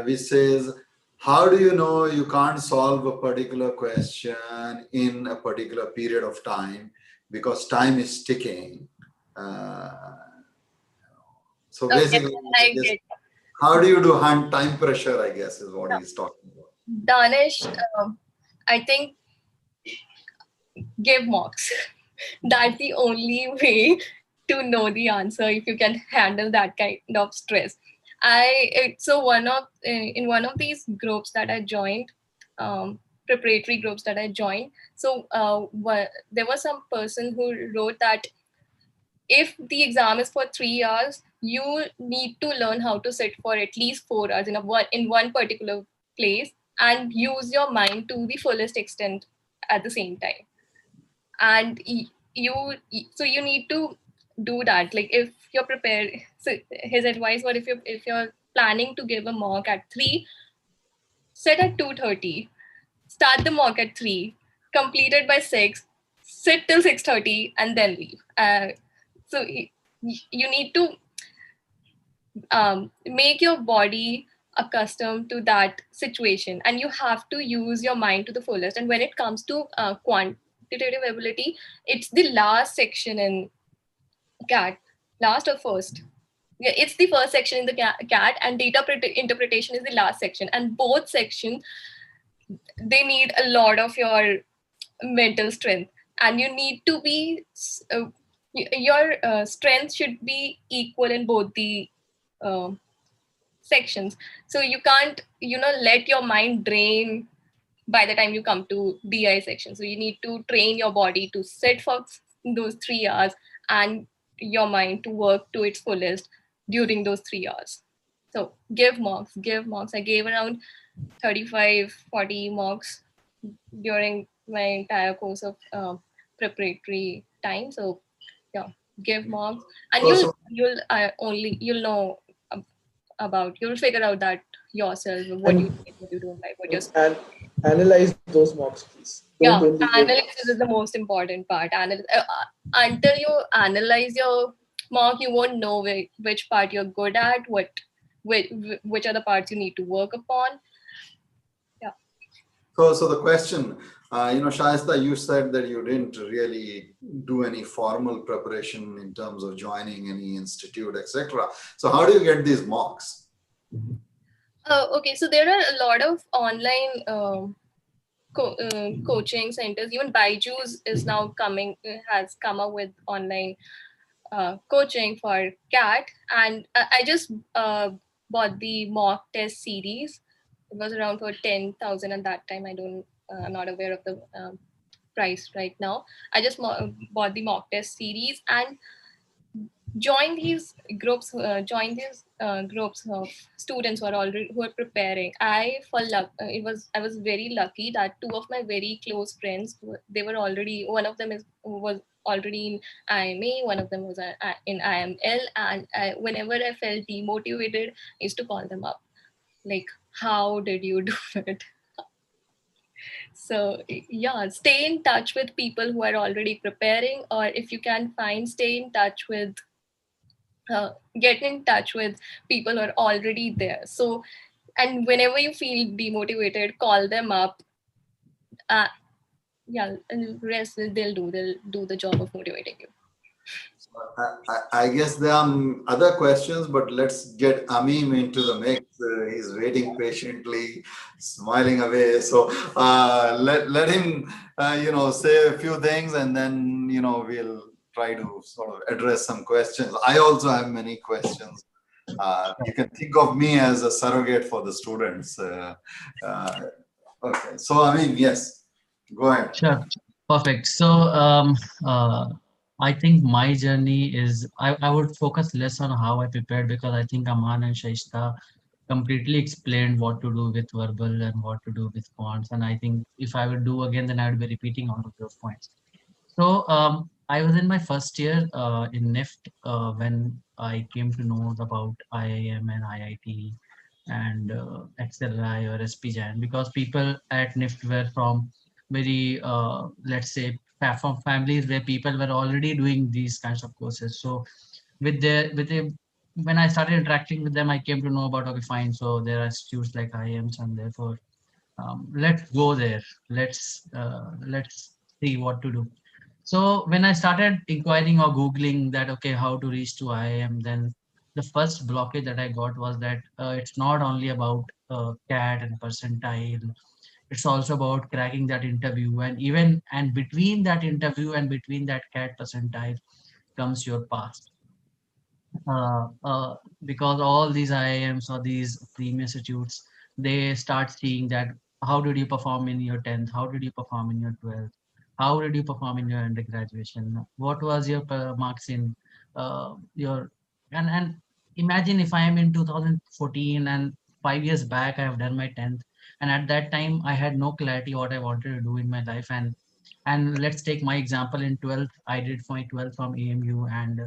which says, how do you know you can't solve a particular question in a particular period of time because time is ticking? So basically, how do you do time pressure, I guess, is what he's talking about. Danish, I think give mocks. That's the only way to know the answer if you can handle that kind of stress. In one of these groups that I joined, preparatory groups that I joined, so there was some person who wrote that if the exam is for 3 hours, you need to learn how to sit for at least 4 hours in one particular place and use your mind to the fullest extent at the same time. And you need to do that. Like if you're prepared, so his advice was if you're planning to give a mock at 3, sit at 2:30, start the mock at 3, complete it by 6, sit till 6:30, and then leave. So you need to make your body accustomed to that situation, and you have to use your mind to the fullest. And when it comes to quantitative ability, it's the last section in CAT, last or first. Yeah, it's the first section in the CAT, and data interpretation is the last section. And both sections, they need a lot of your mental strength, and you need to be your strength should be equal in both the sections. So you can't let your mind drain by the time you come to DI section. So you need to train your body to sit for those 3 hours and your mind to work to its fullest during those 3 hours. So give mocks. I gave around 35-40 mocks during my entire course of preparatory time. So yeah, give mocks, and you'll know about, you'll figure out that yourself, what you like, what you don't like, what you're. And analyze those mocks, please. Analysis is the most important part. Until you analyze your mock, you won't know which part you're good at, which are the parts you need to work upon. Yeah. So the question, Shaista, you said that you didn't really do any formal preparation in terms of joining any institute, etc. So how do you get these mocks? Okay, so there are a lot of online coaching centers. Even Byju's is now has come up with online coaching for CAT, and I just bought the mock test series. It was around for 10,000 at that time. I'm not aware of the price right now. I just bought the mock test series and joined these groups. Groups of students who are preparing. I was very lucky that 2 of my very close friends, one of them was already in IIMA, one of them was in IIML, and whenever I felt demotivated, I used to call them up, like, how did you do it? So yeah, stay in touch with people who are already preparing, or if you can get in touch with people who are already there. So, and whenever you feel demotivated, call them up. Yeah, and rest they'll do the job of motivating you. I guess there are other questions, but let's get Amin into the mix. He's waiting patiently, smiling away. So let him, say a few things, and then we'll try to sort of address some questions. I also have many questions. You can think of me as a surrogate for the students. Okay. So, I mean, yes, go ahead. Sure. Perfect. So, I think my journey is, I would focus less on how I prepared, because I think Aman and Shaishta completely explained what to do with verbal and what to do with fonts. And I think if I would do again, then I would be repeating all of those points. So I was in my first year in NIFT when I came to know about IIM and IIT and XLI or SPJAN, because people at NIFT were from very, let's say, from families where people were already doing these kinds of courses. So when I started interacting with them, I came to know about, okay, fine. So there are institutes like IIMs, and therefore let's go there. Let's see what to do. So when I started inquiring or Googling that, okay, how to reach to IIM, then the first blockage that I got was that it's not only about CAT and percentile, it's also about cracking that interview. And even, and between that interview and between that CAT percentile comes your past. uh, uh, because all these IIMs or these premium institutes, they start seeing that how did you perform in your 10th, how did you perform in your 12th, how did you perform in your undergraduation, what was your marks in your, and imagine if I am in 2014 and 5 years back I have done my 10th, and at that time I had no clarity what I wanted to do in my life. And let's take my example. In 12th I did my 12th from AMU, and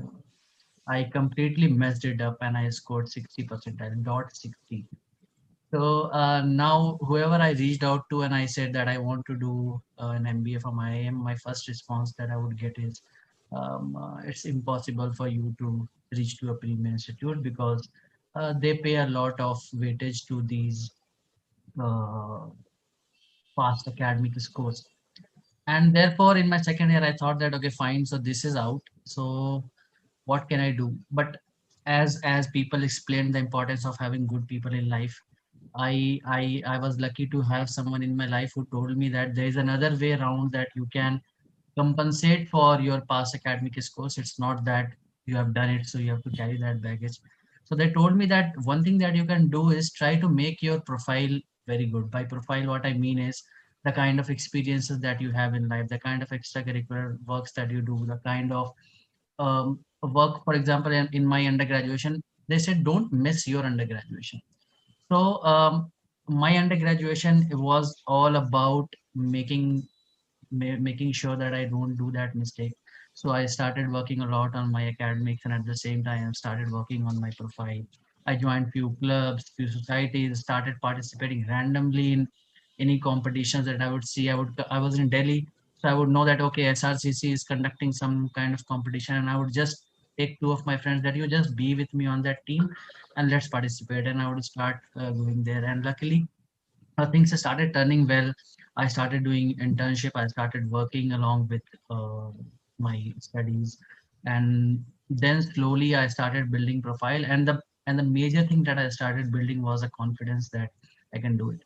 I completely messed it up and I scored 60%. I got 60. So now whoever I reached out to and I said that I want to do an MBA from IIM, my first response that I would get is, it's impossible for you to reach to a premium institute, because they pay a lot of weightage to these uh, past academic scores. And therefore in my second year I thought that, okay, fine, so this is out, so what can I do? But as people explained the importance of having good people in life, I was lucky to have someone in my life who told me that there is another way around, that you can compensate for your past academic scores. It's not that you have done it, so you have to carry that baggage. So they told me that one thing that you can do is try to make your profile very good. By profile, what I mean is the kind of experiences that you have in life, the kind of extracurricular works that you do, the kind of work. For example, in my undergraduation, they said don't miss your undergraduation. So my undergraduation was all about making sure that I don't do that mistake. So I started working a lot on my academics, and at the same time, I started working on my profile. I joined few clubs, few societies, started participating randomly in any competitions that I would see. I was in Delhi, so I would know that, okay, SRCC is conducting some kind of competition, and I would just take two of my friends that you just be with me on that team, and let's participate. And I would start going there. And luckily, things started turning well. I started doing internship. I started working along with uh, my studies, and then slowly I started building profile. And the major thing that I started building was a confidence that I can do it.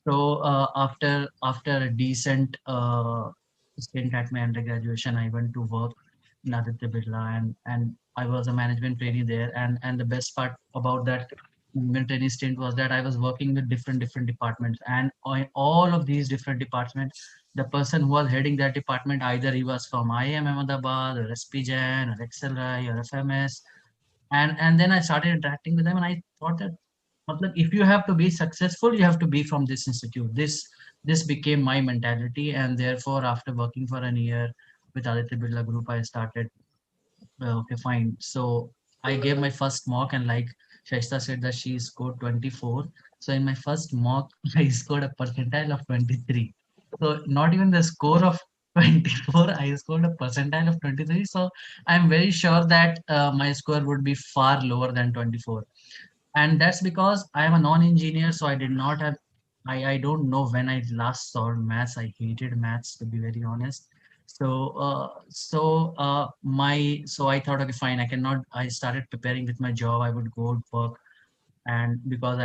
So after a decent stint at my undergraduation, I went to work in Aditya Birla, and I was a management trainee there. And the best part about that management trainee stint was that I was working with different departments, and on all of these different departments, the person who was heading that department, either he was from IIM Ahmedabad or SPJAN or XLI or FMS, and then I started interacting with them, and I thought that, matlab, if you have to be successful, you have to be from this institute. This became my mentality, and therefore, after working for a year with Aditya Birla Group, I started. Okay, fine. So I gave my first mock, and like Shaista said that she scored 24. So in my first mock, I scored a percentile of 23. So not even the score of 24, I scored a percentile of 23. So I'm very sure that my score would be far lower than 24. And that's because I am a non-engineer, so I did not have, I don't know when I last saw maths. I hated maths, to be very honest. So so I thought, okay, fine, I cannot. I started preparing with my job. I would go work, and because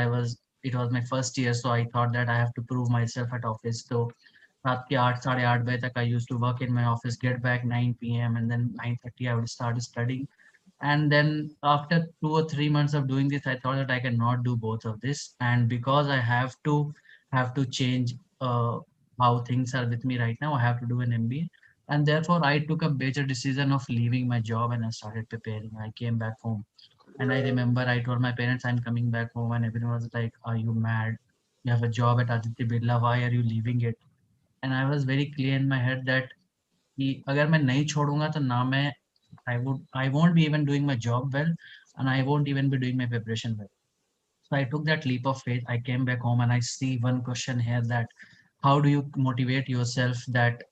it was my first year, so I thought that I have to prove myself at office. So रात के 8 साढ़े 8 बजे तक I used to work in my office, get back 9 p.m. and then 9:30 I would start studying. And then after 2 or 3 months of doing this, I thought that I cannot do both of this. And because I have to change how things are with me right now, I have to do an MBA. And therefore, I took a major decision of leaving my job and I started preparing. I came back home. And I remember I told my parents I'm coming back home, and everyone was like, "Are you mad? You have a job at Aditya Birla. Why are you leaving it?" And I was very clear in my head that कि अगर मैं नहीं छोड़ूंगा तो ना मैं I won't be even doing my job well, and I won't even be doing my preparation well. So I took that leap of faith. I came back home and I see one question here, that how do you motivate yourself that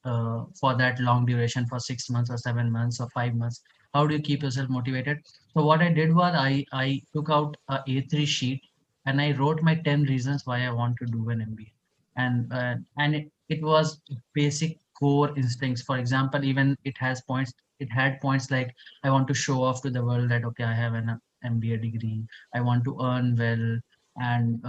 for that long duration, for 6 months or 7 months or 5 months? How do you keep yourself motivated? So what I did was I took out a A3 sheet and I wrote my 10 reasons why I want to do an MBA. And it was basic core instincts. For example, even it has points. It had points like I want to show off to the world that okay, I have an MBA degree. I want to earn well, and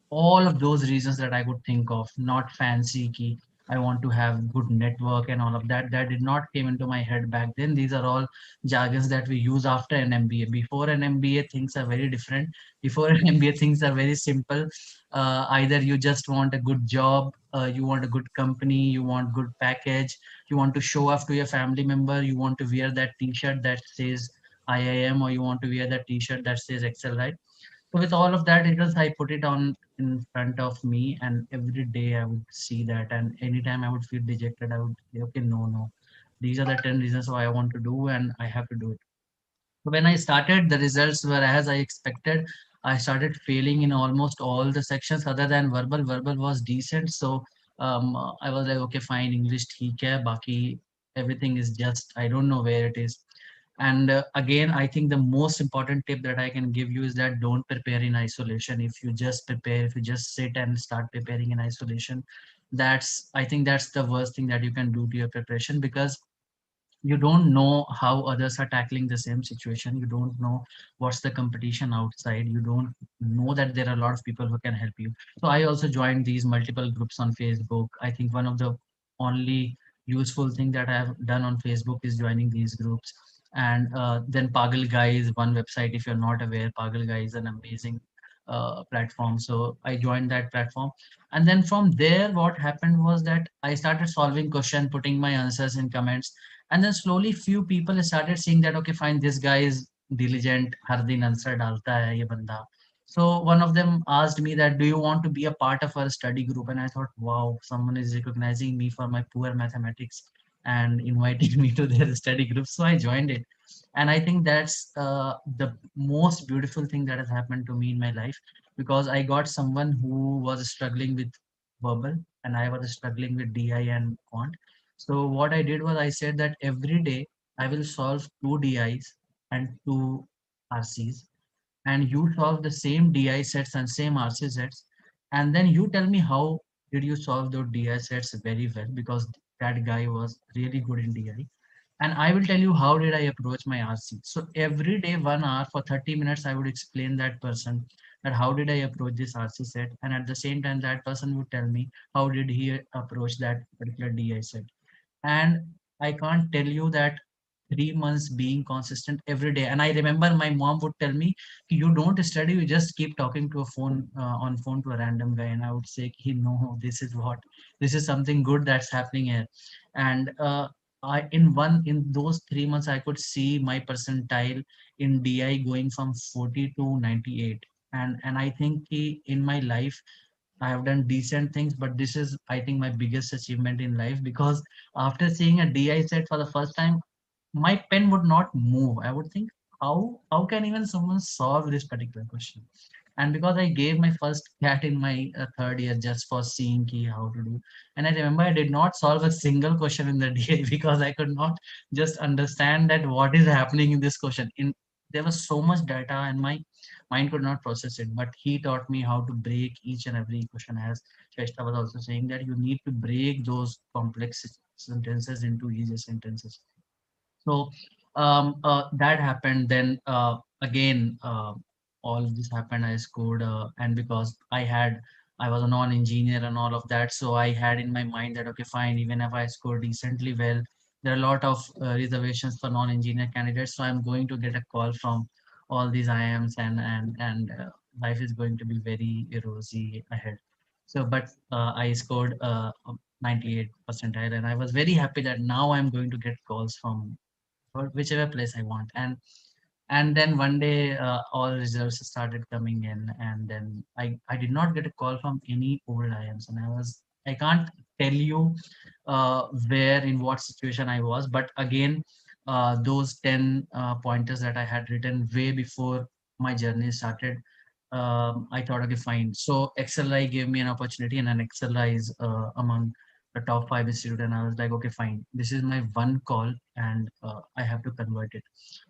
all of those reasons that I could think of, not fancy key. I want to have good network and all of that. That did not came into my head back then. These are all jargons that we use after an MBA. Before an MBA, things are very different. Before an MBA, things are very simple. Either you just want a good job, you want a good company, you want good package, you want to show off to your family member, you want to wear that T-shirt that says IIM, or you want to wear that T-shirt that says Excel, right? So with all of that, it was I put it on in front of me, and every day I would see that, and anytime I would feel dejected, I would say, okay, no, no, these are the 10 reasons why I want to do, and I have to do it. So when I started, the results were as I expected. I started failing in almost all the sections other than verbal. Verbal was decent, so I was like, okay, fine, English, theek hai, baki everything is just I don't know where it is. And again, I think the most important tip that I can give you is that don't prepare in isolation. If you just prepare, if you just sit and start preparing in isolation, I think that's the worst thing that you can do to your preparation, because you don't know how others are tackling the same situation. You don't know what's the competition outside. You don't know that there are a lot of people who can help you. So I also joined these multiple groups on Facebook. I think one of the only useful thing that I have done on Facebook is joining these groups. And then Pagal Guy is one website. If you're not aware, Pagal Guy is an amazing platform. So I joined that platform, and then from there what happened was that I started solving question, putting my answers in comments, and then slowly few people started seeing that okay, fine, this guy is diligent, har din answer dalta hai ye banda. So one of them asked me that do you want to be a part of our study group, and I thought, wow, someone is recognizing me for my poor mathematics and inviting me to their study group. So I joined it, and I think that's the most beautiful thing that has happened to me in my life, because I got someone who was struggling with verbal and I was struggling with DI and quant. So what I did was I said that every day I will solve two DIs and two RCs, and you solve the same DI sets and same RC sets, and then you tell me how did you solve those DI sets very well, because that guy was really good in DI, and I will tell you how did I approach my RC. So every day 1 hour for 30 minutes I would explain that person that how did I approach this RC set, and at the same time that person would tell me how did he approach that particular DI set. And I can't tell you that 3 months being consistent every day. And I remember my mom would tell me, "You don't study, you just keep talking to a phone on phone to a random guy." And I would say, "No, this is something good that's happening here." And in those 3 months, I could see my percentile in DI going from 40 to 98. And I think in my life I have done decent things, but this is, I think, my biggest achievement in life, because after seeing a DI set for the first time, my pen would not move. I would think, how can even someone solve this particular question? And because I gave my first cat in my third year just for seeing key how to do, and I remember I did not solve a single question in the DI because I could not just understand that what is happening in this question. In There was so much data and my mind could not process it. But he taught me how to break each and every question. As Sheshta was also saying, that you need to break those complex sentences into easier sentences. So that happened. Then again, all of this happened. I scored, and because I was a non-engineer and all of that, so I had in my mind that okay, fine, even if I score decently well, there are a lot of reservations for non-engineer candidates. So I'm going to get a call from all these IIMs, and life is going to be very rosy ahead. So, but I scored 98 percentile, and I was very happy that now I'm going to get calls from whichever place I want. And then one day all results started coming in, and then I did not get a call from any old IIMs, and I can't tell you where in what situation I was, but again those 10 pointers that I had written way before my journey started, I thought, okay, fine. So XLI gave me an opportunity, and an XLI is among the top 5 institute, and I was like, okay, fine, this is my one call, and I have to convert it.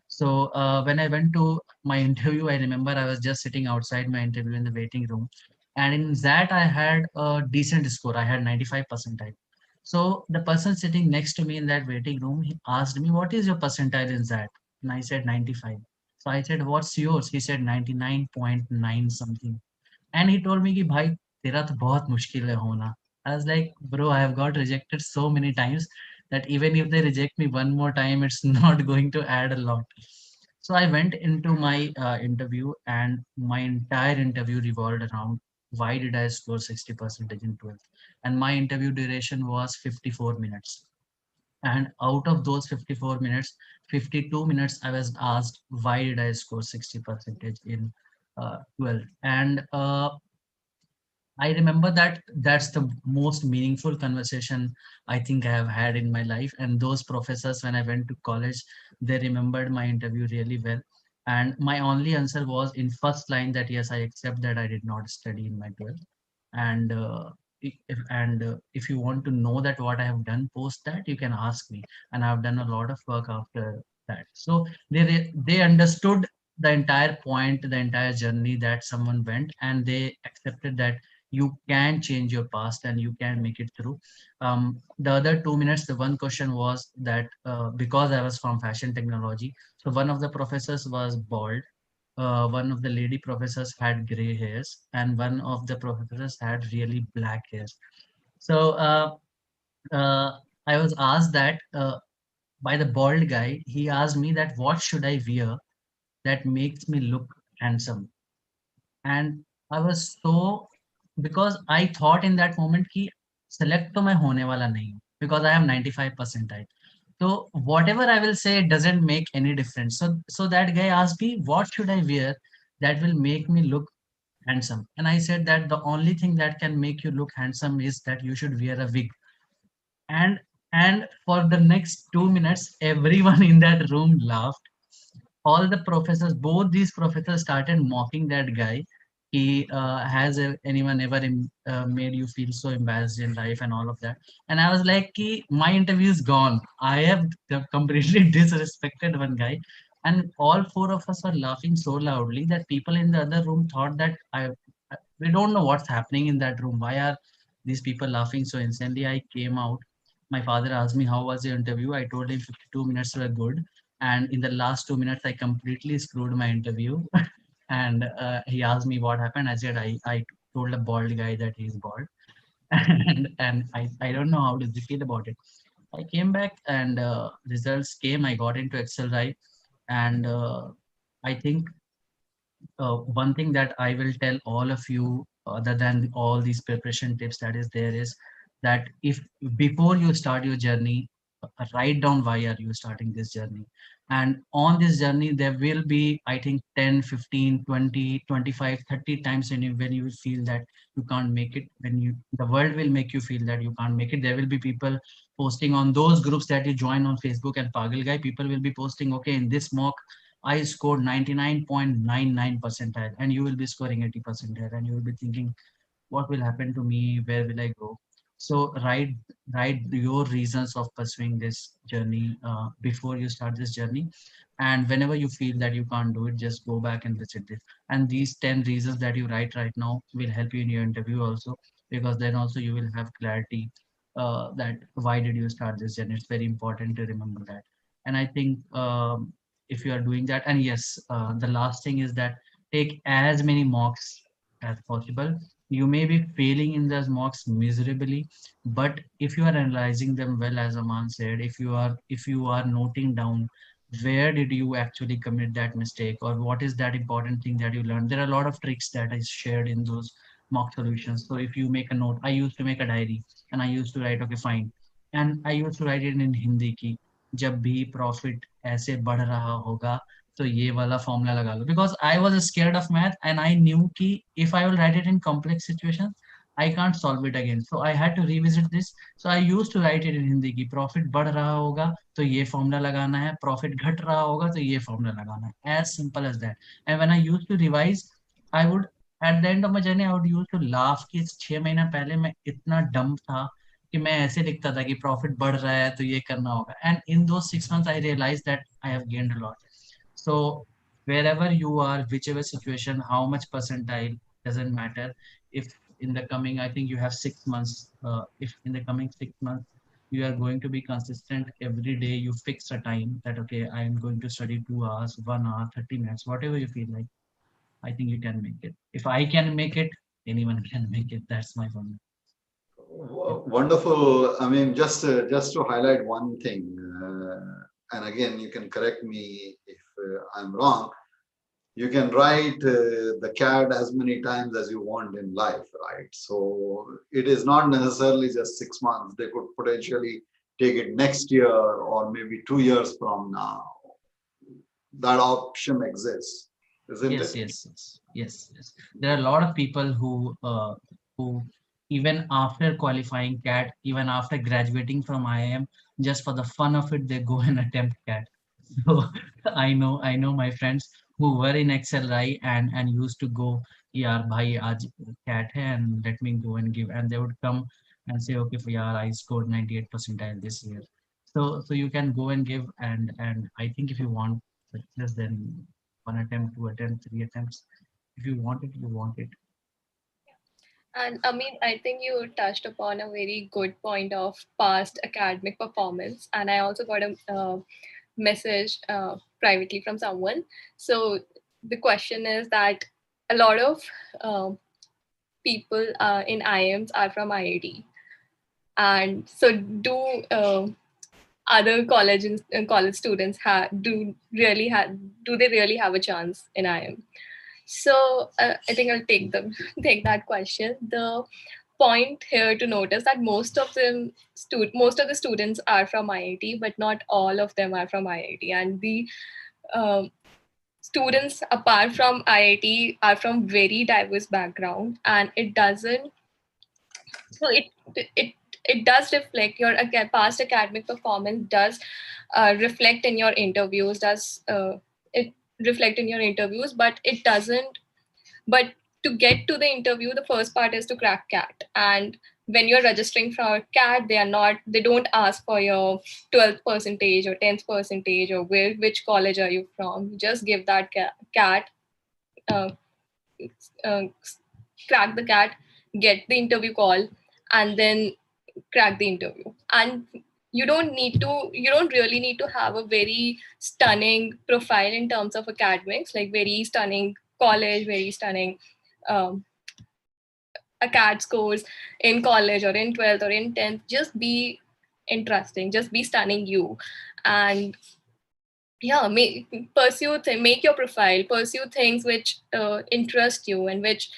So when I went to my interview, I remember I was just sitting outside my interview in the waiting room, and in that I had a decent score. I had 95 percentile. So the person sitting next to me in that waiting room, he asked me, "What is your percentile in that?" And I said 95. So I said, "What's yours?" He said 99.9 something. And he told me कि भाई तेरा तो बहुत मुश्किल है होना. I was like, bro, I have got rejected so many times that even if they reject me one more time, it's not going to add a lot. So I went into my interview, and my entire interview revolved around why did I score 60 percentage in 12th? And my interview duration was 54 minutes. And out of those 54 minutes, 52 minutes I was asked why did I score 60 percentage in 12th. And I remember that that's the most meaningful conversation I think I have had in my life. And those professors, when I went to college, they remembered my interview really well. And my only answer was in first line that yes, I accept that I did not study in my 12th. And if you want to know that what I have done post that, you can ask me. And I've done a lot of work after that. So they understood the entire point, the entire journey that someone went, and they accepted that you can change your past and you can make it through. The other 2 minutes, the one question was that because I was from fashion technology, so one of the professors was bald, one of the lady professors had gray hairs, and one of the professors had really black hairs. So uh, I was asked that by the bald guy. He asked me that what should I wear that makes me look handsome. And I was so, because I thought in that moment कि select तो मैं होने वाला नहीं हूँ because I have 95 percentile. So whatever I will say doesn't make any difference. So that guy asked me, what should I wear that will make me look handsome? And I said that the only thing that can make you look handsome is that you should wear a wig. And for the next 2 minutes, everyone in that room laughed. All the professors, both these professors started mocking that guy. He anyone ever made you feel so embarrassed in life and all of that? And I was like, ki, my interview is gone. I have completely disrespected one guy. And all four of us were laughing so loudly that people in the other room thought that we don't know what's happening in that room. Why are these people laughing so insanely? I came out. My father asked me, how was your interview? I told him 52 minutes were good, and in the last 2 minutes I completely screwed my interview. And he asked me what happened. I said I told a bald guy that he's bald. And I don't know how does he feel about it. I came back, and results came. I got into Excel, right? And I think one thing that I will tell all of you, other than all these preparation tips that is there, is that if before you start your journey, write down why are you starting this journey. And on this journey, there will be, I think, 10, 15, 20, 25, 30 times when you will feel that you can't make it, when you the world will make you feel that you can't make it. There will be people posting on those groups that you join on Facebook, and Pagal Guy, people will be posting, okay, in this mock I scored 99.99 percentile, and you will be scoring 80 percentile, and you will be thinking, what will happen to me? Where will I go? So write your reasons of pursuing this journey before you start this journey. And whenever you feel that you can't do it, just go back and visit this. And these 10 reasons that you write right now will help you in your interview also, because then also you will have clarity that why did you start this journey. It's very important to remember that. And I think if you are doing that, and yes, the last thing is that take as many mocks as possible. You may be failing in those mocks miserably, but if you are analyzing them well, as Aman said, if you are noting down where did you actually commit that mistake, or what is that important thing that you learned. There are a lot of tricks that is shared in those mock solutions. So if you make a note, I used to make a diary and I used to write, okay, fine. And I used to write it in Hindi ki जब भी profit ऐसे बढ़ रहा होगा तो ये वाला formula लगा लो. Because I was scared of math and I knew कि if I will write it in complex situations, I can't solve it again. So I had to revisit this. So I used to write it in Hindi की profit बढ़ रहा होगा तो ये formula लगाना है, profit घट रहा होगा तो ये formula लगाना है. As simple as that. And when I used to revise, I would at the end of my journey I would used to laugh कि 6 महीना पहले मैं इतना dumb था कि मैं ऐसे लिखता था कि प्रॉफिट बढ़ रहा है तो ये करना होगा. एंड इन दो 6 months I realized that I have gained a lot. So wherever you are, whichever situation, how much percentile doesn't matter. If in the coming, I think you have 6 months, if in the coming 6 months you are going to be consistent every day, you fix a time that okay, I am going to study 2 hours, 1 hour, 30 minutes, whatever you feel like, I think you can make it. If I can make it, anyone can make it. That's my formula. Wonderful. I mean, just to highlight one thing, and again, you can correct me if I'm wrong. You can write the CAD as many times as you want in life, right? So it is not necessarily just 6 months. They could potentially take it next year or maybe 2 years from now. That option exists, isn't Yes, it? yes. There are a lot of people who even after qualifying CAT, even after graduating from IIM, just for the fun of it, they go and attempt CAT. So I know my friends who were in XLI and used to go, yaar bhai aaj CAT hai and let me go and give, and they would come and say, okay, for yaar I scored 98 percentile this year. So you can go and give, and I think if you want success, then one attempt, 2 attempts, 3 attempts. If you want it, you want it. And I mean, I think you touched upon a very good point of past academic performance. And I also got a message privately from someone. So the question is that a lot of people in IIMs are from IIT. And so do other college students do they really have a chance in IIM? So I think I'll take that question. The point here to notice that most of the students are from IIT, but not all of them are from IIT, and the students apart from IIT are from very diverse background, and it doesn't. So it does reflect your past academic performance. Does reflect in your interviews. Does it reflect in your interviews? But it doesn't. But to get to the interview, the first part is to crack CAT. And when you're registering for CAT, they don't ask for your 12th percentage or 10th percentage or which college are you from. Just give that CAT, uh, crack the CAT, get the interview call, and then crack the interview. And you don't really need to have a very stunning profile in terms of academics, like very stunning college, very stunning CAT scores in college or in 12th or in 10th. Just be interesting, just be stunning you. And yeah, make your profile, pursue things which interest you, and which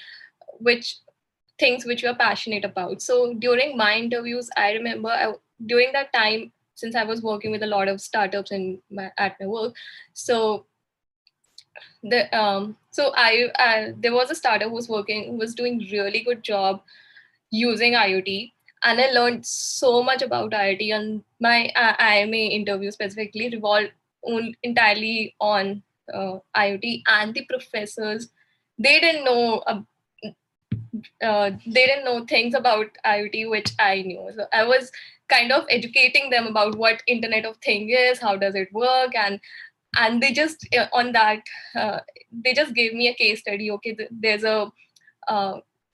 things which you're passionate about. So during my interviews, I remember during that time, since I was working with a lot of startups at my work, so there was a startup who was doing really good job using IoT, and I learned so much about IoT. And my IMA interview specifically revolved entirely on IoT, and the professors, they didn't know things about IoT which I knew. So I was kind of educating them about what Internet of Thing is, how does it work, and they just on that they just gave me a case study. Okay, there's a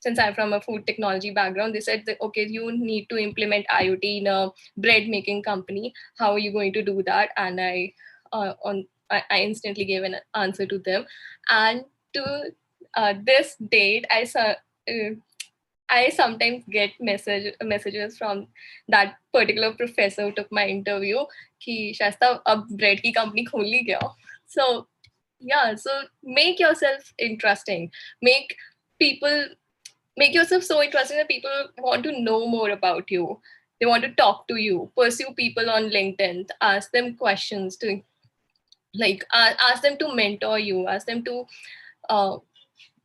since I'm from a food technology background, they said that, okay, you need to implement IoT in a bread making company. How are you going to do that? And I instantly gave an answer to them. And to this date, I sometimes get messages from that particular professor who took my interview कि शास्ता अब bread की company खोल ली क्या? So yeah, so make yourself interesting. Make people make yourself so interesting that people want to know more about you. They want to talk to you, pursue people on LinkedIn, ask them questions, to like ask them to mentor you, ask them to uh,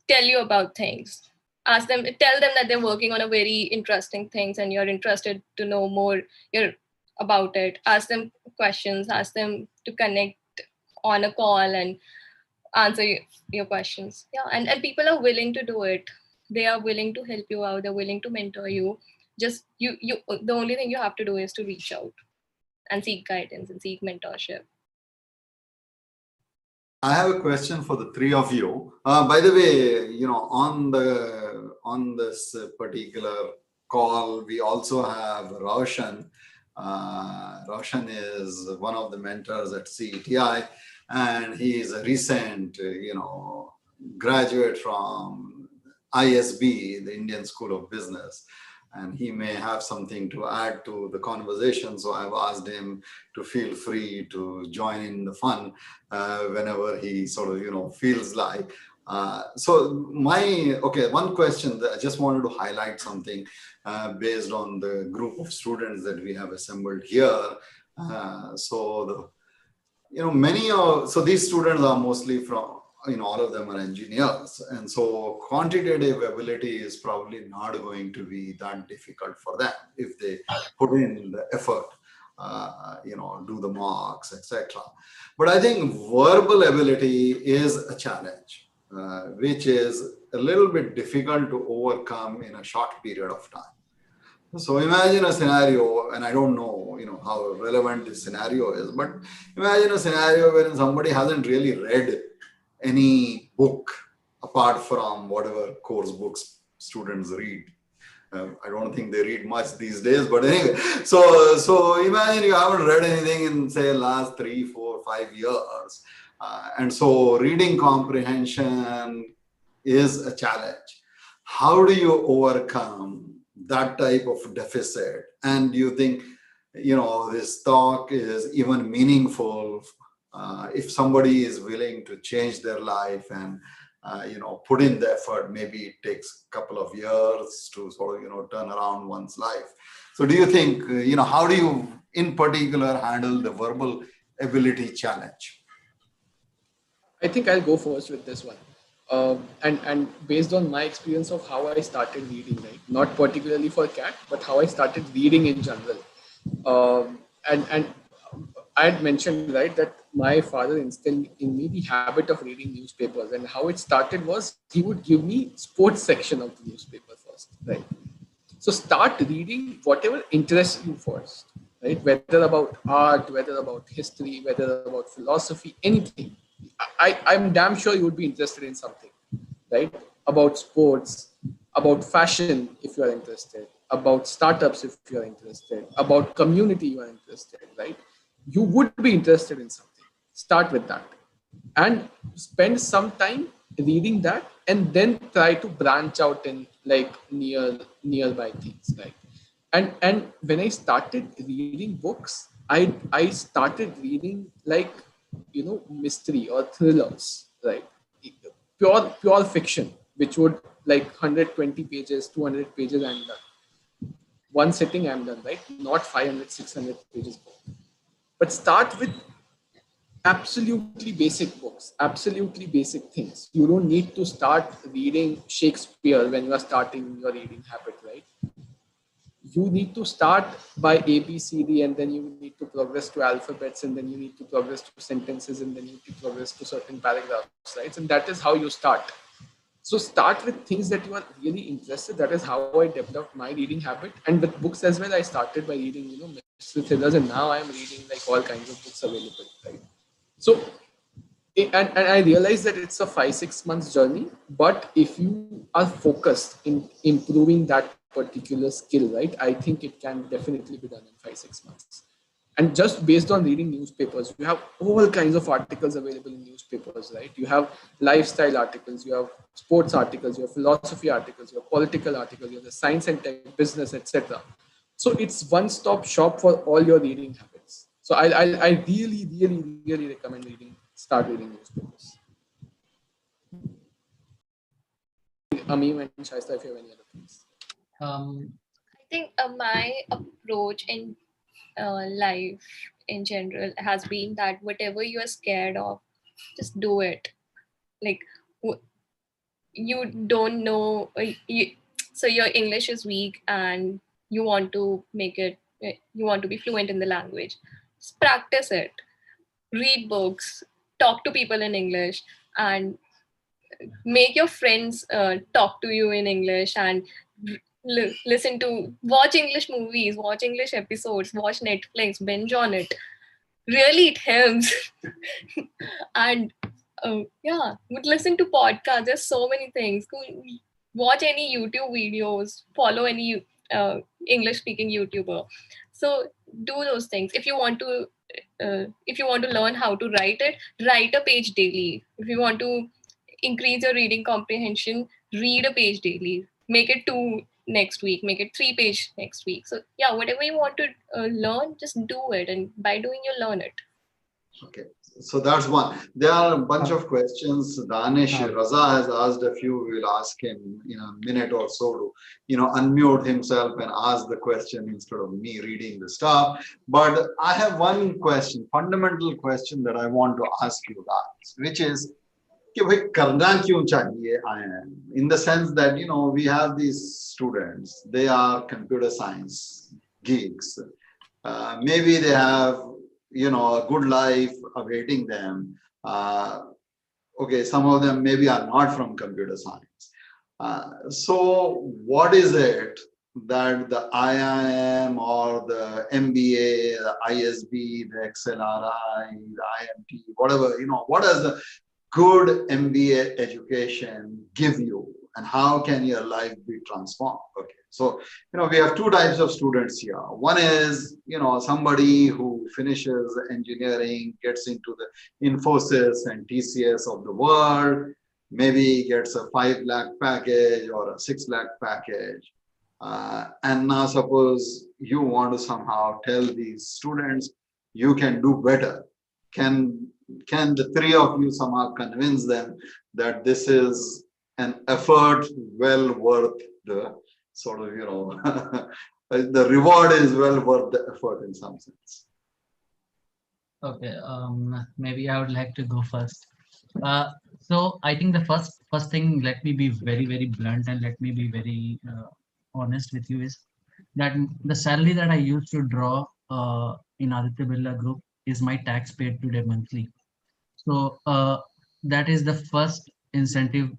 tell you about things, tell them that they're working on a very interesting things and you're interested to know more you're, about it. Ask them questions, ask them to connect on a call and answer your questions. Yeah, and people are willing to do it. They are willing to help you out, they're willing to mentor you. Just you the only thing you have to do is to reach out and seek guidance and seek mentorship. I have a question for the three of you. By the way, on this particular call, we also have Roshan. Roshan is one of the mentors at CETI, and he is a recent, graduate from ISB, the Indian School of Business. And he may have something to add to the conversation. So I've asked him to feel free to join in the fun whenever he sort of, feels like. One question that I just wanted to highlight something based on the group of students that we have assembled here. So these students are mostly from, all of them are engineers. And so quantitative ability is probably not going to be that difficult for them if they put in the effort, do the mocks, etc. But I think verbal ability is a challenge, which is a little bit difficult to overcome in a short period of time. So imagine a scenario, and I don't know, how relevant this scenario is, but imagine a scenario wherein somebody hasn't really read any book apart from whatever course books students read. I don't think they read much these days, but anyway. So imagine you haven't read anything in, say, last 3, 4, 5 years. And so reading comprehension is a challenge. How do you overcome that type of deficit? And do you think, this talk is even meaningful if somebody is willing to change their life and, put in the effort? Maybe it takes a couple of years to sort of, turn around one's life. So do you think, how do you in particular handle the verbal ability challenge? I think I'll go first with this one. And based on my experience of how I started reading, right? Not particularly for CAT, but how I started reading in general. And I had mentioned, right, that my father instilled in me the habit of reading newspapers. And how it started was he would give me sports section of the newspaper first, right? So start reading whatever interests you first, right? Whether about art, whether about history, whether about philosophy, anything. I'm damn sure you would be interested in something, right? About sports, about fashion, if you are interested, about startups, if you are interested, about community, you are interested, right? You would be interested in something. Start with that and spend some time reading that, and then try to branch out in like nearby things, right? And when I started reading books, I started reading like mystery or thrillers, right? Pure fiction, which would like 120 pages, 200 pages, and one sitting I'm done, right? Not 500, 600 pages book. But start with absolutely basic books, absolutely basic things. You don't need to start reading Shakespeare when you are starting your reading habit, right? You need to start by A, B, C, D, and then you need to progress to alphabets, and then you need to progress to sentences, and then you need to progress to certain paragraphs, right? And that is how you start. So start with things that you are really interested. That is how I developed my reading habit. And with books as well, I started by reading, mystery thrillers, and now I'm reading like all kinds of books available, right? So, and I realize that it's a 5-6 months journey, but if you are focused in improving that particular skill, right, I think it can definitely be done in 5-6 months. And just based on reading newspapers, you have all kinds of articles available in newspapers, right? You have lifestyle articles, you have sports articles, you have philosophy articles, you have political articles, you have the science and tech, business, etc. So it's one-stop shop for all your reading habits. So I really, really, really recommend start reading newspapers. Amim and Shaista, if you have any other things. Um, I think my approach in life in general has been that whatever you are scared of, just do it. Like you don't know, so your English is weak and you want to make it, you want to be fluent in the language. Just practice it. Read books, talk to people in English, and make your friends talk to you in English, and listen to, watch English movies, watch English episodes, watch Netflix, binge on it. Really, it helps. And yeah, would listen to podcasts. There's so many things. Watch any YouTube videos, follow any English speaking YouTuber. So do those things. If you want to learn how to write it, write a page daily. If you want to increase your reading comprehension, read a page daily. Make it 2 next week, make it 3 page next week. So yeah, whatever you want to learn, just do it, and by doing you learn it. Okay, so that's one. There are a bunch of questions. Danish Raza has asked a few. We'll ask him in a minute or so to, unmute himself and ask the question instead of me reading the stuff. But I have one question, fundamental question that I want to ask you guys, which is, कि भाई करना क्यों चाहिए IIM? In the sense that, we have these students, they are computer science geeks. Maybe they have, a good life awaiting them. Okay, some of them maybe are not from computer science. So what is it that the IIM or the MBA, the ISB, the XLRI, the IMT, whatever, what does the good MBA education give you, and how can your life be transformed? Okay, so we have two types of students here. One is somebody who finishes engineering, gets into the Infosys and TCS of the world, maybe gets a 5 lakh package or a 6 lakh package, and now suppose you want to somehow tell these students you can do better. Can the three of you somehow convince them that this is an effort well worth the sort of, the reward is well worth the effort in some sense? okay, maybe I would like to go first. So I think the first thing, let me be very, very blunt, and let me be very honest with you, is that the salary that I used to draw in Aditya Birla Group is my tax paid today monthly. So that is the first incentive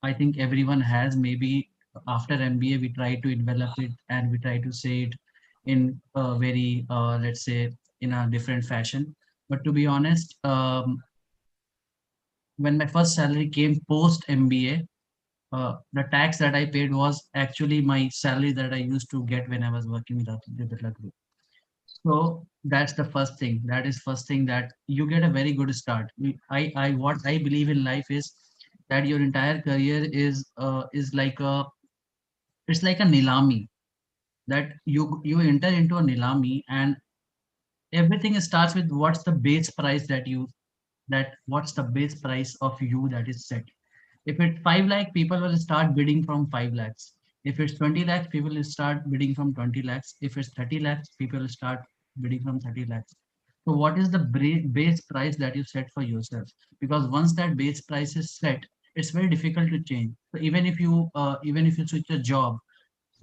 I think everyone has. Maybe after MBA, we try to develop it and we try to say it in a very, let's say, in a different fashion. But to be honest, when my first salary came post MBA, the tax that I paid was actually my salary that I used to get when I was working with the Birla Group. So that's the first thing. That is first thing, that you get a very good start. What I believe in life is that your entire career is like a, it's like a nilami, that you enter into a nilami, and everything starts with what's the base price that what's the base price of you that is set. If it's 5 lakh, people will start bidding from 5 lakhs. If it's 20 lakhs, people will start bidding from 20 lakhs. If it's 30 lakhs, people will start bidding from 30 lakhs. So what is the base price that you set for yourself? Because once that base price is set, it's very difficult to change. So even if you switch a job,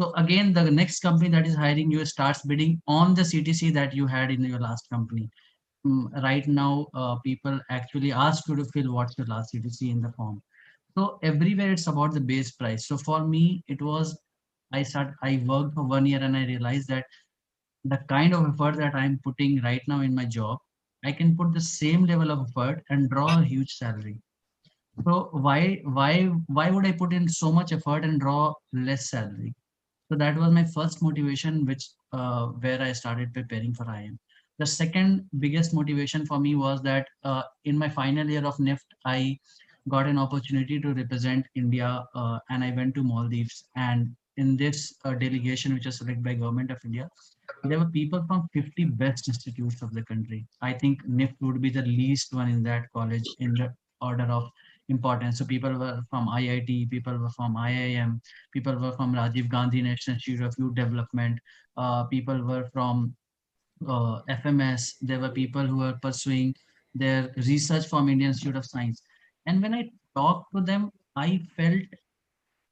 so again, the next company that is hiring you starts bidding on the CTC that you had in your last company. Right now, people actually ask you to fill what's your last CTC in the form. So everywhere it's about the base price. So for me, it was, I worked for 1 year and I realized that the kind of effort that I'm putting right now in my job, I can put the same level of effort and draw a huge salary. So why would I put in so much effort and draw less salary? So that was my first motivation, which where I started preparing for IIM. The second biggest motivation for me was that in my final year of NIFT, I got an opportunity to represent India, and I went to Maldives. And in this delegation, which was selected by Government of India, there were people from 50 best institutes of the country. I think NIFT would be the least one in that college in the order of important. So people were from IIT, people were from IIM, people were from Rajiv Gandhi National Institute of Youth Development, people were from FMS. There were people who were pursuing their research from Indian Institute of Science. And when I talked to them, I felt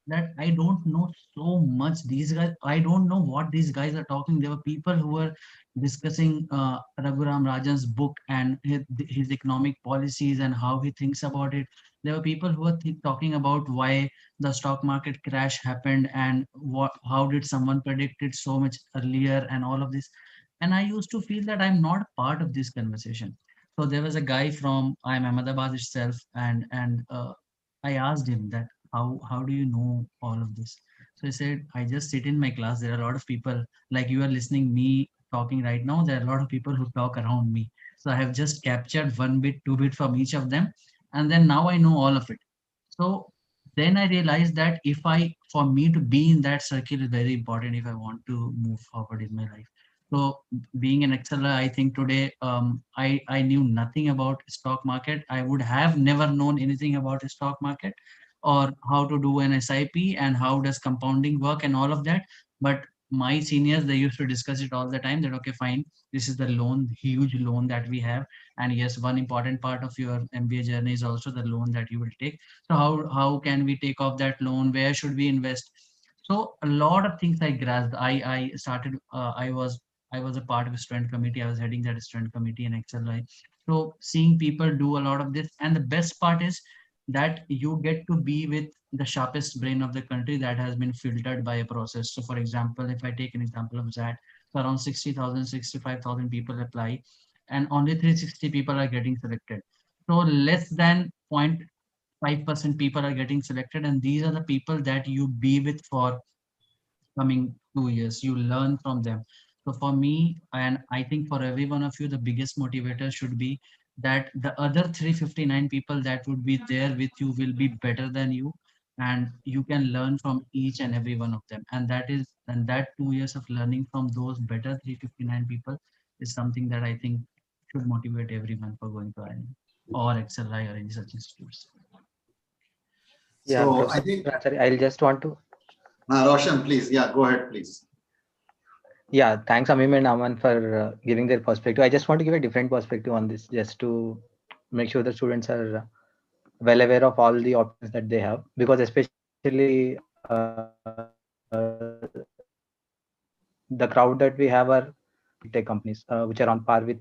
that I don't know so much. These guys, I don't know what these guys are talking. There were people who were discussing Raghuram Rajan's book and his economic policies and how he thinks about it. There were people who were talking about why the stock market crash happened and how did someone predict it so much earlier and all of this. And I used to feel that I'm not part of this conversation. So there was a guy from IIM Ahmedabad itself, and I asked him that how do you know all of this? So he said, I just sit in my class. There are a lot of people like you are listening me talking right now. There are a lot of people who talk around me. So I have just captured one bit, two bit from each of them, and then now I know all of it. So then I realized that for me to be in that circle is very important if I want to move forward in my life. So being an exceller, I think today I knew nothing about stock market. I would have never known anything about a stock market or how to do an SIP and how does compounding work and all of that. But my seniors, they used to discuss it all the time that, okay, fine, this is the loan, huge loan that we have. And yes, one important part of your MBA journey is also the loan that you will take. So how can we take off that loan? Where should we invest? So a lot of things I grasped. I started. I was a part of a student committee. I was heading that student committee in XLI. So seeing people do a lot of this, and the best part is that you get to be with the sharpest brain of the country that has been filtered by a process. So for example, if I take an example of that, so around 60,000, 65,000 people apply, and only 360 people are getting selected. So less than 0.5% people are getting selected, and these are the people that you be with for coming 2 years. You learn from them. So for me, and I think for every one of you, the biggest motivator should be that the other 359 people that would be there with you will be better than you, and you can learn from each and every one of them. And that 2 years of learning from those better 359 people is something that I think should motivate everyone for going to IIM or XLI or any such institutes. Yeah, So I Professor think, Ansari, I'll just want to. Roshan, please, yeah, go ahead, please. Yeah, thanks, Amim and Aman, for giving their perspective. I just want to give a different perspective on this, just to make sure the students are well aware of all the options that they have, because especially the crowd that we have are tech companies, which are on par with,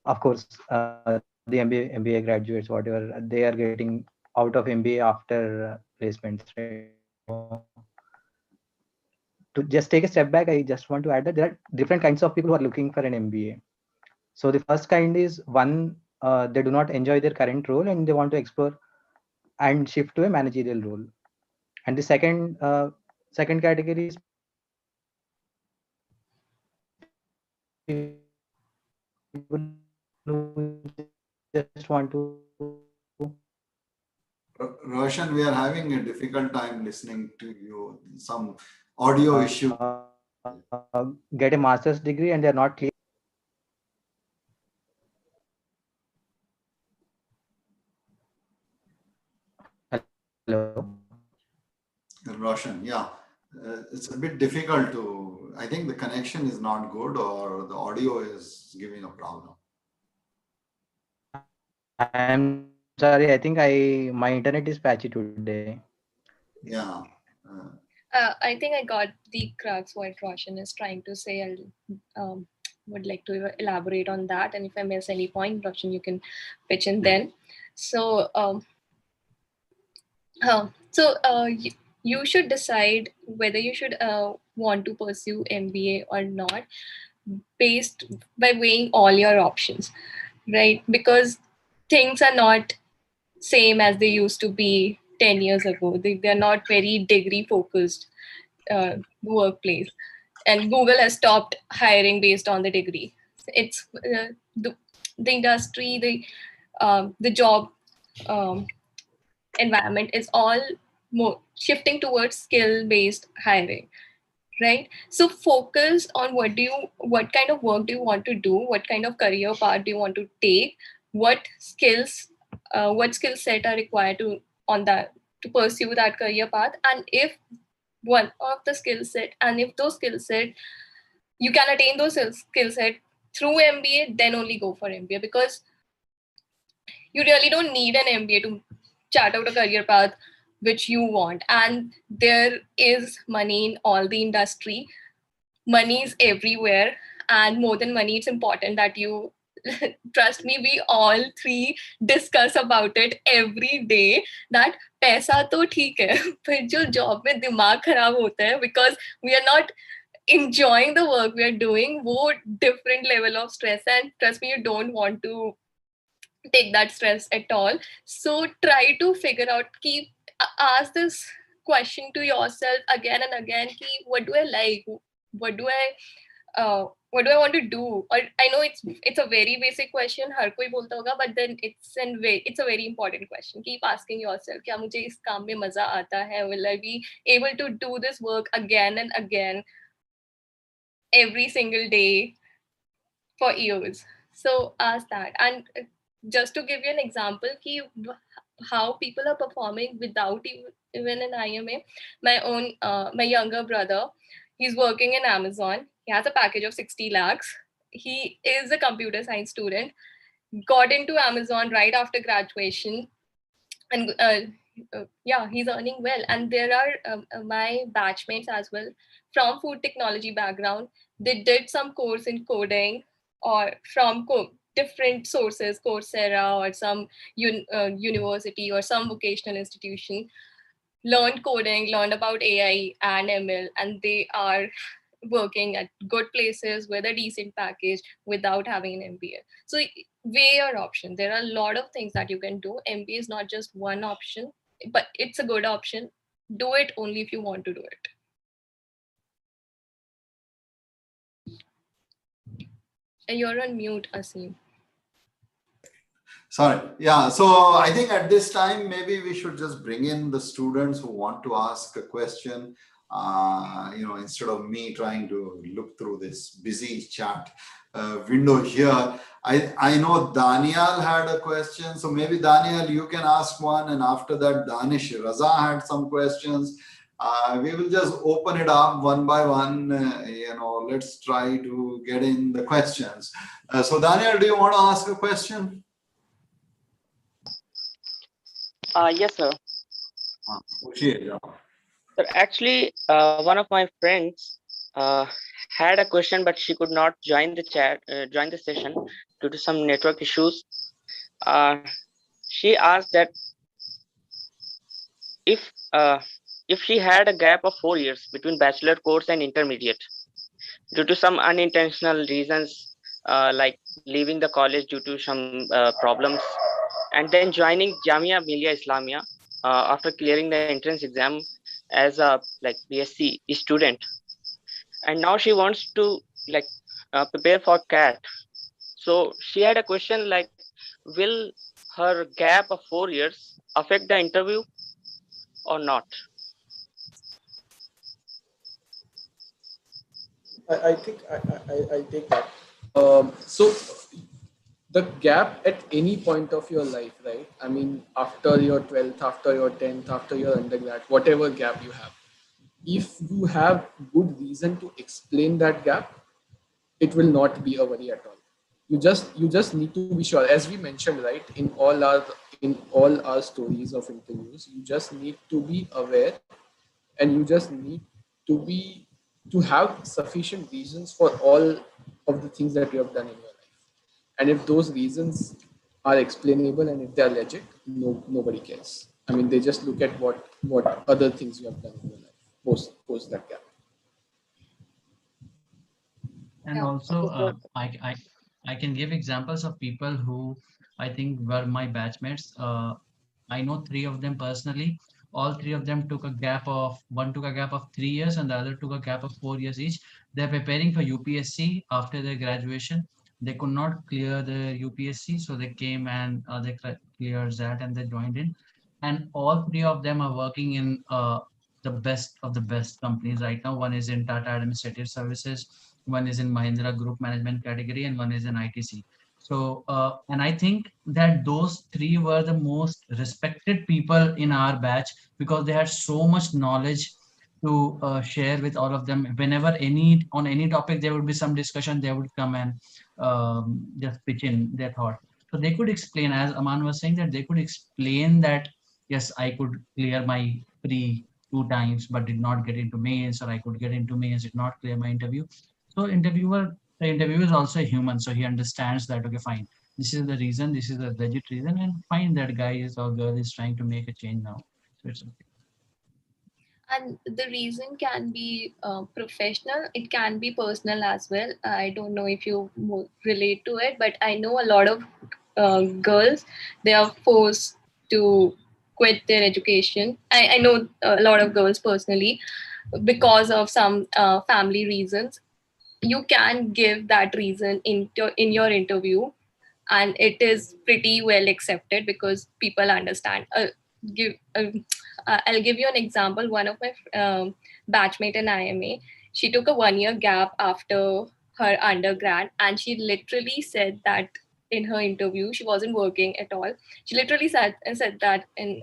of course, the MBA graduates, whatever they are getting out of MBA after placements, right? To just take a step back, I just want to add that there are different kinds of people who are looking for an MBA. So the first kind is one, they do not enjoy their current role and they want to explore and shift to a managerial role. And the second category is people who just want to Roshan, we are having a difficult time listening to you. Some audio issue. get a master's degree and they're not clear. Hello. Roshan, yeah. It's a bit difficult to, I think the connection is not good or the audio is giving a problem. I'm sorry. I think my internet is patchy today. Yeah. I think I got the crux what Roshan is trying to say. I'll would like to elaborate on that, and if I miss any point, Roshan, you can pitch in then. So, you should decide whether you should want to pursue MBA or not, based by weighing all your options, right? Because things are not same as they used to be 10 years ago. They're not very degree focused workplace, and Google has stopped hiring based on the degree. It's the industry, the job um, environment is all more shifting towards skill based hiring, right? So focus on what kind of work do you want to do, what kind of career path do you want to take, what skills what skill set are required to pursue that career path, and if one of the skill set, and if those skill set you can attain those skill set through MBA, then only go for MBA, because you really don't need an MBA to chart out a career path which you want. And there is money in all the industry. Money is everywhere, and more than money, it's important that you trust me, we all three discuss about it every day, that पैसा तो ठीक है, पर जो job में दिमाग खराब होता है because we are not enjoying the work we are doing, वो different level of stress, and trust me, you don't want to take that stress at all. So try to figure out, ask this question to yourself again and again, what do I like, what do I want to do? Or I know it's a very basic question, हर कोई बोलता होगा, but then it's a very important question. Keep asking yourself, क्या मुझे इस काम में मजा आता है? Will I be able to do this work again and again every single day for years? So ask that. And just to give you an example, how people are performing without even an IMA, my younger brother, he's working in Amazon. He has a package of 60 lakhs. He is a computer science student, got into Amazon right after graduation, and yeah, he's earning well. And there are my batchmates as well from food technology background. They did some course in coding, or from different sources, Coursera or some university or some vocational institution, learned coding, learned about AI and ML, and they are working at good places with a decent package without having an MBA. So weigh your option. There are a lot of things that you can do. MBA is not just one option, but it's a good option. Do it only if you want to do it. You're on mute, Asim. Sorry. Yeah. So I think at this time, maybe we should just bring in the students who want to ask a question. Instead of me trying to look through this busy chat window here. I know Daniel had a question. So maybe Daniel, you can ask one. And after that, Danish Raza had some questions. We will just open it up one by one. Let's try to get in the questions. So Daniel, do you want to ask a question? Yes, sir. Yeah. Sir, actually, one of my friends had a question, but she could not join the chat, join the session due to some network issues. She asked that if she had a gap of 4 years between bachelor course and intermediate, due to some unintentional reasons, like leaving the college due to some problems, and then joining Jamia Millia Islamia after clearing the entrance exam as a BSc student, and now she wants to prepare for CAT. So she had a question like, will her gap of 4 years affect the interview or not? I think I'll take that. So the gap at any point of your life, right? I mean, after your 12th, after your 10th, after your undergrad, whatever gap you have, if you have good reason to explain that gap, it will not be a worry at all. You just need to be sure, as we mentioned, right, in all our stories of interviews, you just need to be aware, and you just need to have sufficient reasons for all of the things that you have done in your life. And if those reasons are explainable and if they are legit, nobody cares. I mean, they just look at what other things you have done in your life post that gap. And also, I can give examples of people who I think were my batchmates. I know 3 of them personally. All 3 of them took a gap of, one took a gap of 3 years and the other took a gap of 4 years each. They're preparing for UPSC after their graduation. They could not clear the UPSC, so they came and they cleared that and they joined in. And all 3 of them are working in the best of the best companies right now. One is in Tata Administrative Services, one is in Mahindra Group Management category, and one is in ITC. So, and I think that those three were the most respected people in our batch because they had so much knowledge to share with all of them. Whenever on any topic there would be some discussion, they would come and just pitch in their thought. So they could explain, as Aman was saying, that they could explain that yes, I could clear my pre 2 times, but did not get into mains, or I could get into mains, did not clear my interview. So the interviewer is also a human, so he understands that okay, fine, this is the reason, this is the legit reason, and fine, that guy is or girl is trying to make a change now. So it's okay. And the reason can be professional, it can be personal as well. I don't know if you relate to it, but I know a lot of girls, they are forced to quit their education. I know a lot of girls personally because of some family reasons. You can give that reason in your interview, and it is pretty well accepted because people understand. Give I'll give you an example. One of my batchmate in IMA, she took a 1 year gap after her undergrad, and she literally said that in her interview she wasn't working at all. She literally said that in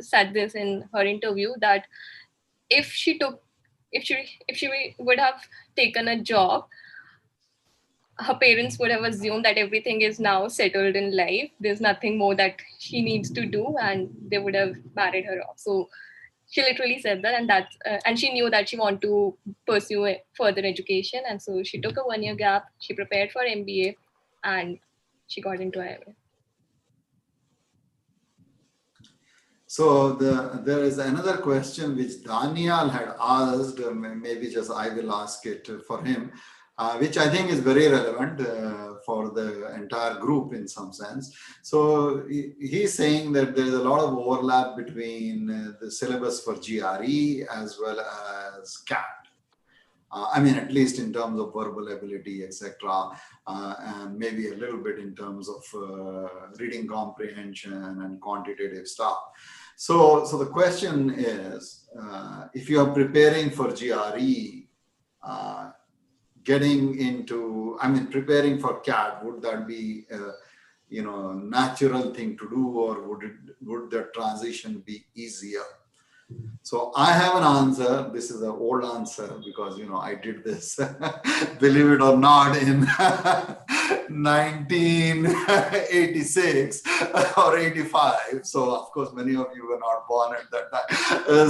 said this in her interview, that if she took if she would have taken a job, her parents would have assumed that everything is now settled in life. There's nothing more that she needs to do, and they would have married her off. So she literally said that, and and she knew that she wanted to pursue further education, and so she took a 1 year gap. She prepared for MBA, and she got into IIM. So there is another question which Daniel had asked, maybe just I will ask it for him, which I think is very relevant for the entire group in some sense. So he's saying that there's a lot of overlap between the syllabus for GRE as well as CAT. I mean, at least in terms of verbal ability, etc., and maybe a little bit in terms of reading comprehension and quantitative stuff. So the question is, if you are preparing for GRE, preparing for CAT, would that be a natural thing to do, or would the transition be easier? So I have an answer. This is an old answer because, I did this, believe it or not, in 1986 or 85. So of course, many of you were not born at that time.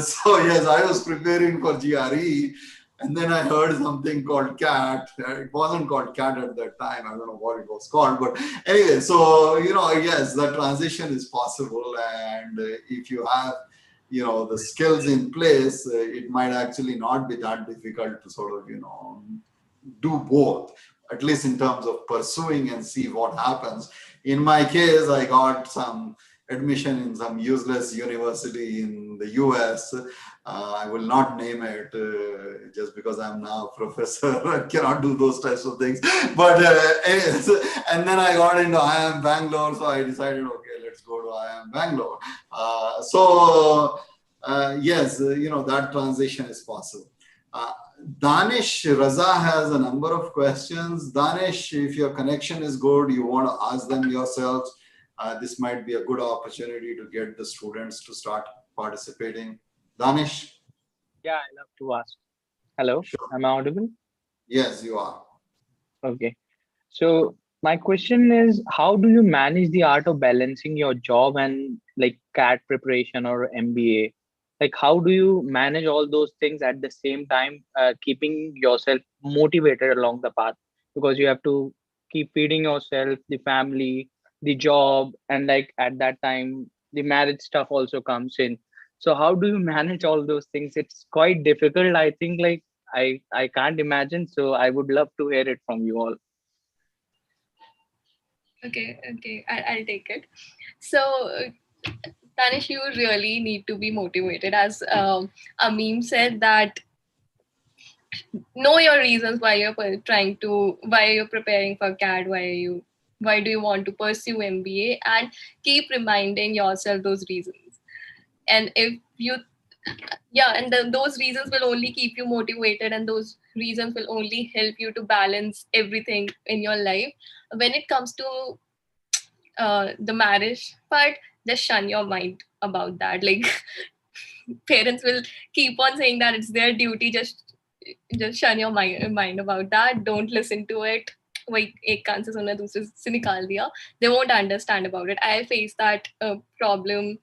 So yes, I was preparing for GRE. And then I heard something called CAT. It wasn't called CAT at that time. I don't know what it was called. But anyway, so, yes, the transition is possible. And if you have the skills in place, it might actually not be that difficult to sort of, do both, at least in terms of pursuing and see what happens. In my case, I got some admission in some useless university in the US. I will not name it just because I'm now a professor. I cannot do those types of things. But anyways, and then I got into IIM Bangalore, so I decided, okay, let's go to IIM Bangalore. Yes, that transition is possible. Danish Raza has a number of questions. Danish, if your connection is good, you want to ask them yourselves. This might be a good opportunity to get the students to start participating. Danish? Yeah, I love to ask. Hello, Sure. am I audible? Yes, you are. Okay. So my question is, how do you manage the art of balancing your job and like CAT preparation or MBA? Like, how do you manage all those things at the same time, keeping yourself motivated along the path? Because you have to keep feeding yourself, the family, the job, and like at that time, the marriage stuff also comes in. So how do you manage all those things? It's quite difficult. I think like I can't imagine. So I would love to hear it from you all. Okay, I'll take it. So, Tanish, you really need to be motivated. As Amin said, that know your reasons why you're preparing for CAD, why do you want to pursue MBA, and keep reminding yourself those reasons. And if you yeah, and then those reasons will only keep you motivated, and those reasons will only help you to balance everything in your life. When it comes to the marriage part, just shun your mind about that. Like parents will keep on saying that it's their duty. Just shun your mind about that. Don't listen to it. Like एक कान से सुना दूसरे से निकाल दिया. They won't understand about it. I face that problem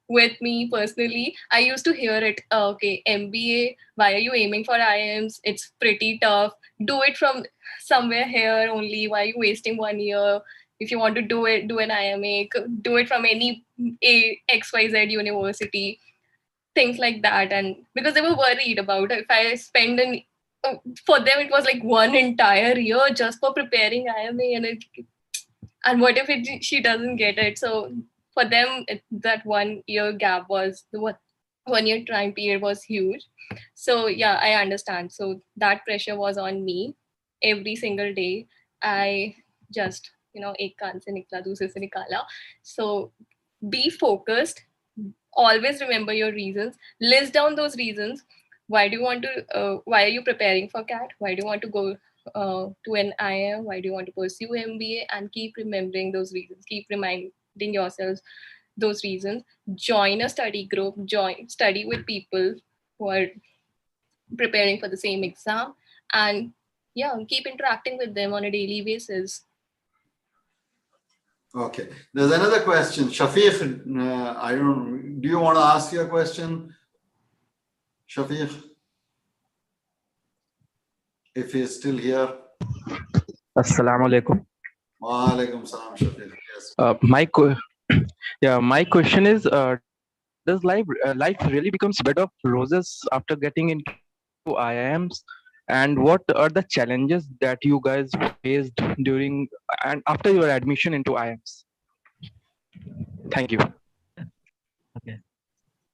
with me personally. I used to hear it. Okay, MBA. Why are you aiming for IIMs? It's pretty tough. Do it from somewhere here only. Why are you wasting 1 year? If you want to do it, do an IMA. Do it from any XYZ university. Things like that. And because they were worried about if I spend for them it was like one entire year just for preparing IMA, and what if she doesn't get it? So for them that 1 year gap was the 1 year time period was huge. So yeah, I understand. So that pressure was on me every single day. I just ek kaan se nikla dusre se nikala. So be focused. Always remember your reasons. List down those reasons. Why do you want to why are you preparing for CAT? Why do you want to go to an IIM? Why do you want to pursue MBA? And keep remembering those reasons. Keep reminding yourselves those reasons. Join a study group. Study with people who are preparing for the same exam, and yeah, keep interacting with them on a daily basis. Okay, there's another question. Shafiq, I don't. Do you want to ask your question, Shafiq? If he's still here. Assalamu alaikum. Wa alaikum salam, Shafiq. Yes. My question is, does life really becomes bed of roses after getting into IIMs? And what are the challenges that you guys faced during and after your admission into IIMs? Thank you. Okay.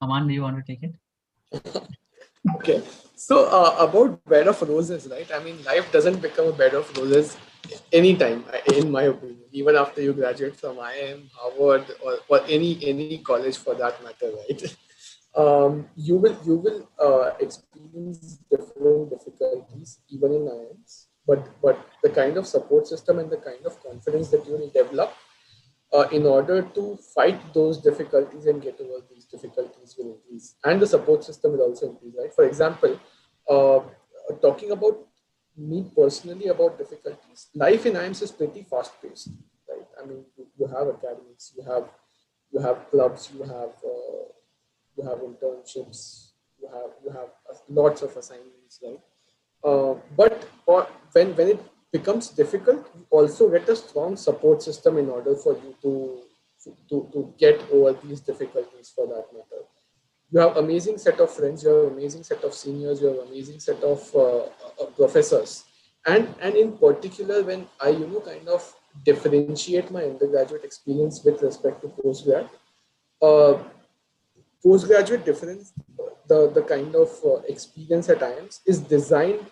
Aman, do you want to take it? Okay. So about bed of roses, right? I mean, life doesn't become a bed of roses anytime, in my opinion. Even after you graduate from IIM, Harvard, or any college for that matter, right? You will experience different difficulties even in IIMs, but the kind of support system and the kind of confidence that you will develop in order to fight those difficulties and get over these difficulties will increase, and the support system will also increase, right? For example, talking about me personally about difficulties, life in IIMs is pretty fast paced, right? I mean, you have academics, you have clubs, you have internships, you have lots of assignments, right? But when it becomes difficult, you also get a strong support system in order for you to get over these difficulties for that matter. You have amazing set of friends, you have amazing set of seniors, you have amazing set of professors. And in particular, when I, kind of differentiate my undergraduate experience with respect to postgrad, postgraduate difference, the kind of experience at IIMs is designed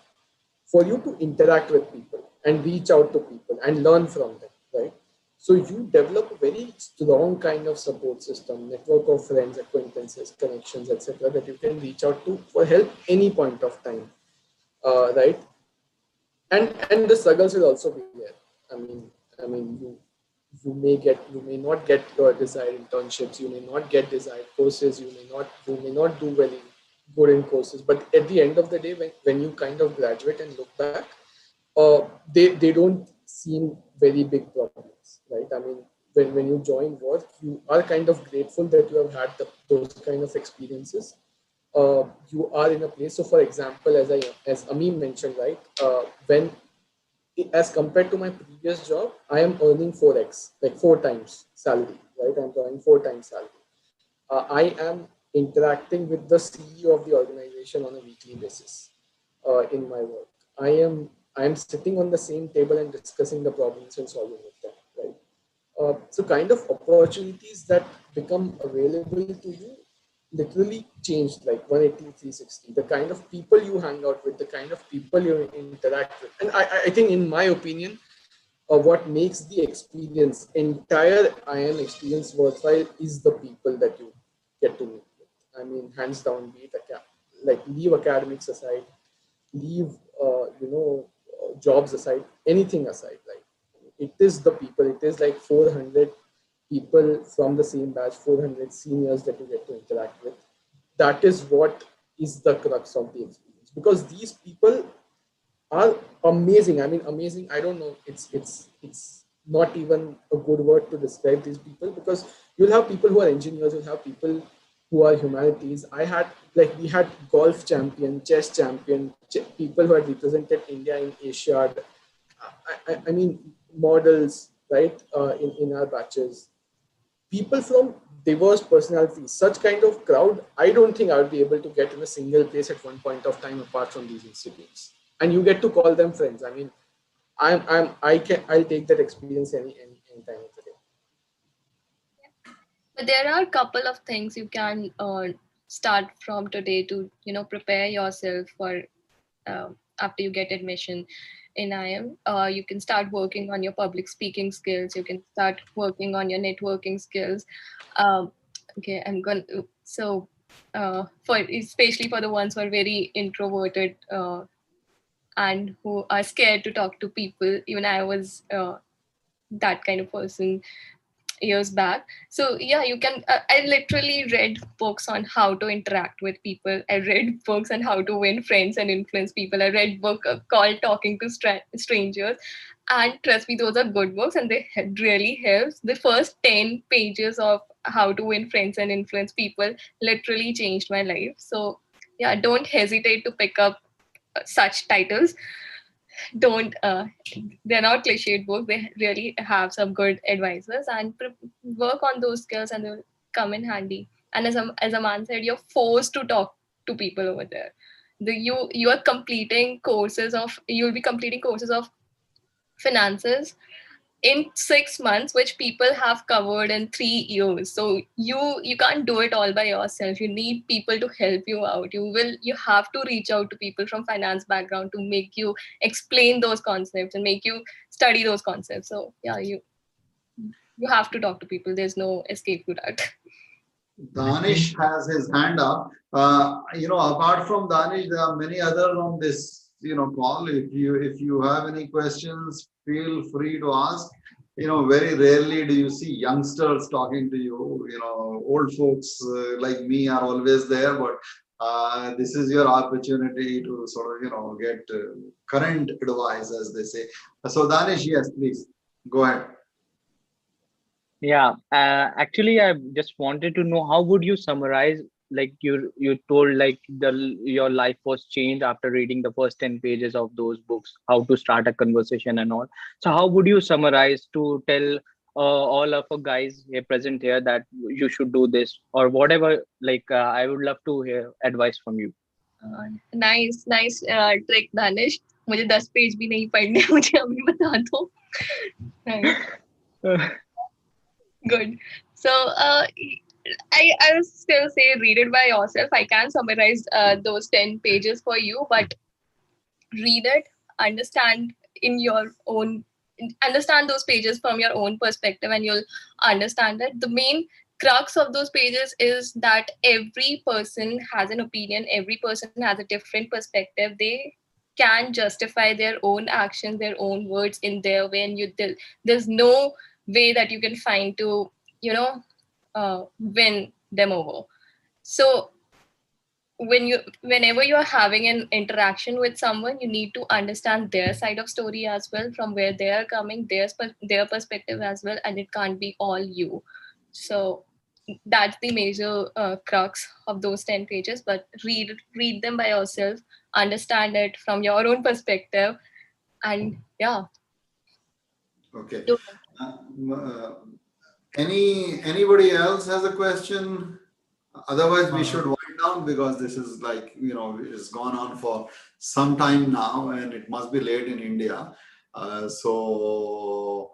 for you to interact with people and reach out to people and learn from them, right? So you develop a very strong kind of support system, network of friends, acquaintances, connections, etc., that you can reach out to for help any point of time, right? And the struggles will also be there. I mean, you may not get your desired internships, you may not get desired courses, you may not do well in good in courses, but at the end of the day, when you kind of graduate and look back, they don't seem very big problems, right? I mean, when you join work, you are kind of grateful that you have had those kind of experiences. You are in a place. So, for example, as Amin mentioned, right, as compared to my previous job, I am earning 4x, like 4 times salary, right? I'm drawing 4 times salary. I am interacting with the CEO of the organization on a weekly basis in my work. I am sitting on the same table and discussing the problems and solving with them, right? So kind of opportunities that become available to you literally changed like 180, 360. The kind of people you hang out with, the kind of people you interact with. And I think, in my opinion, what makes the entire IIM experience worthwhile is the people that you get to meet with. I mean, hands down, be it like leave academics aside, leave jobs aside, anything aside. Like it is the people. It is like 400 people from the same batch, 400 seniors that you get to interact with. That is what is the crux of the experience, because these people are amazing. I mean, amazing. I don't know. It's not even a good word to describe these people, because you'll have people who are engineers, you'll have people who are humanities. We had golf champion, chess champion, people who had represented India in Asia. I mean, models, right? In our batches, people from diverse personalities, such kind of crowd, I don't think I would be able to get in a single place at one point of time apart from these institutes. And you get to call them friends. I mean, I'll take that experience any time of the day. But there are a couple of things you can start from today to prepare yourself for after you get admission in IIM. You can start working on your public speaking skills. You can start working on your networking skills. Okay, I'm going to, so for especially for the ones who are very introverted and who are scared to talk to people. Even I was that kind of person years back. So yeah, you can I literally read books on how to interact with people. I read books on how to win friends and influence people. I read book called Talking to Strangers, and trust me, those are good books, and they really helps. The first 10 pages of how to win friends and influence people literally changed my life. So yeah, don't hesitate to pick up such titles. Don't They're not cliched books. They really have some good advisors, and work on those skills, and they'll come in handy. And as Aman said, you're forced to talk to people over there. You'll be completing courses of finances in 6 months, which people have covered in 3 years. So you can't do it all by yourself. You need people to help you out. You have to reach out to people from finance background to make you explain those concepts and make you study those concepts. So yeah, you have to talk to people. There's no escape to that. Danish has his hand up. Apart from Danish, there are many others on this, call. If you have any questions, feel free to ask. Very rarely do you see youngsters talking to you. Old folks like me are always there, but this is your opportunity to sort of, get current advice, as they say. So Danish, yes, please go ahead. Yeah, actually, I just wanted to know, how would you summarize, like you told, like your life was changed after reading the first 10 pages of those books, how to start a conversation and all. So how would you summarize to tell all of us guys here present here that you should do this or whatever? Like I would love to hear advice from you. Nice trick, Danish. मुझे 10 page भी नहीं पढ़ने, मुझे अभी बता दो. Nice. Good. So I will still say read it by yourself. I can summarize those 10 pages for you, but read it, understand those pages from your own perspective, and you'll understand it. The main crux of those pages is that every person has an opinion, every person has a different perspective. They can justify their own actions, their own words in their way, and there's no way that you can find to win them over. So whenever you're having an interaction with someone, you need to understand their side of story as well, from where they are coming, their perspective as well, and it can't be all you. So that's the major crux of those 10 pages. But read them by yourself, understand it from your own perspective, and yeah. Okay. Anybody else has a question? Otherwise, we should wind down, because this is it's gone on for some time now, and it must be late in India. So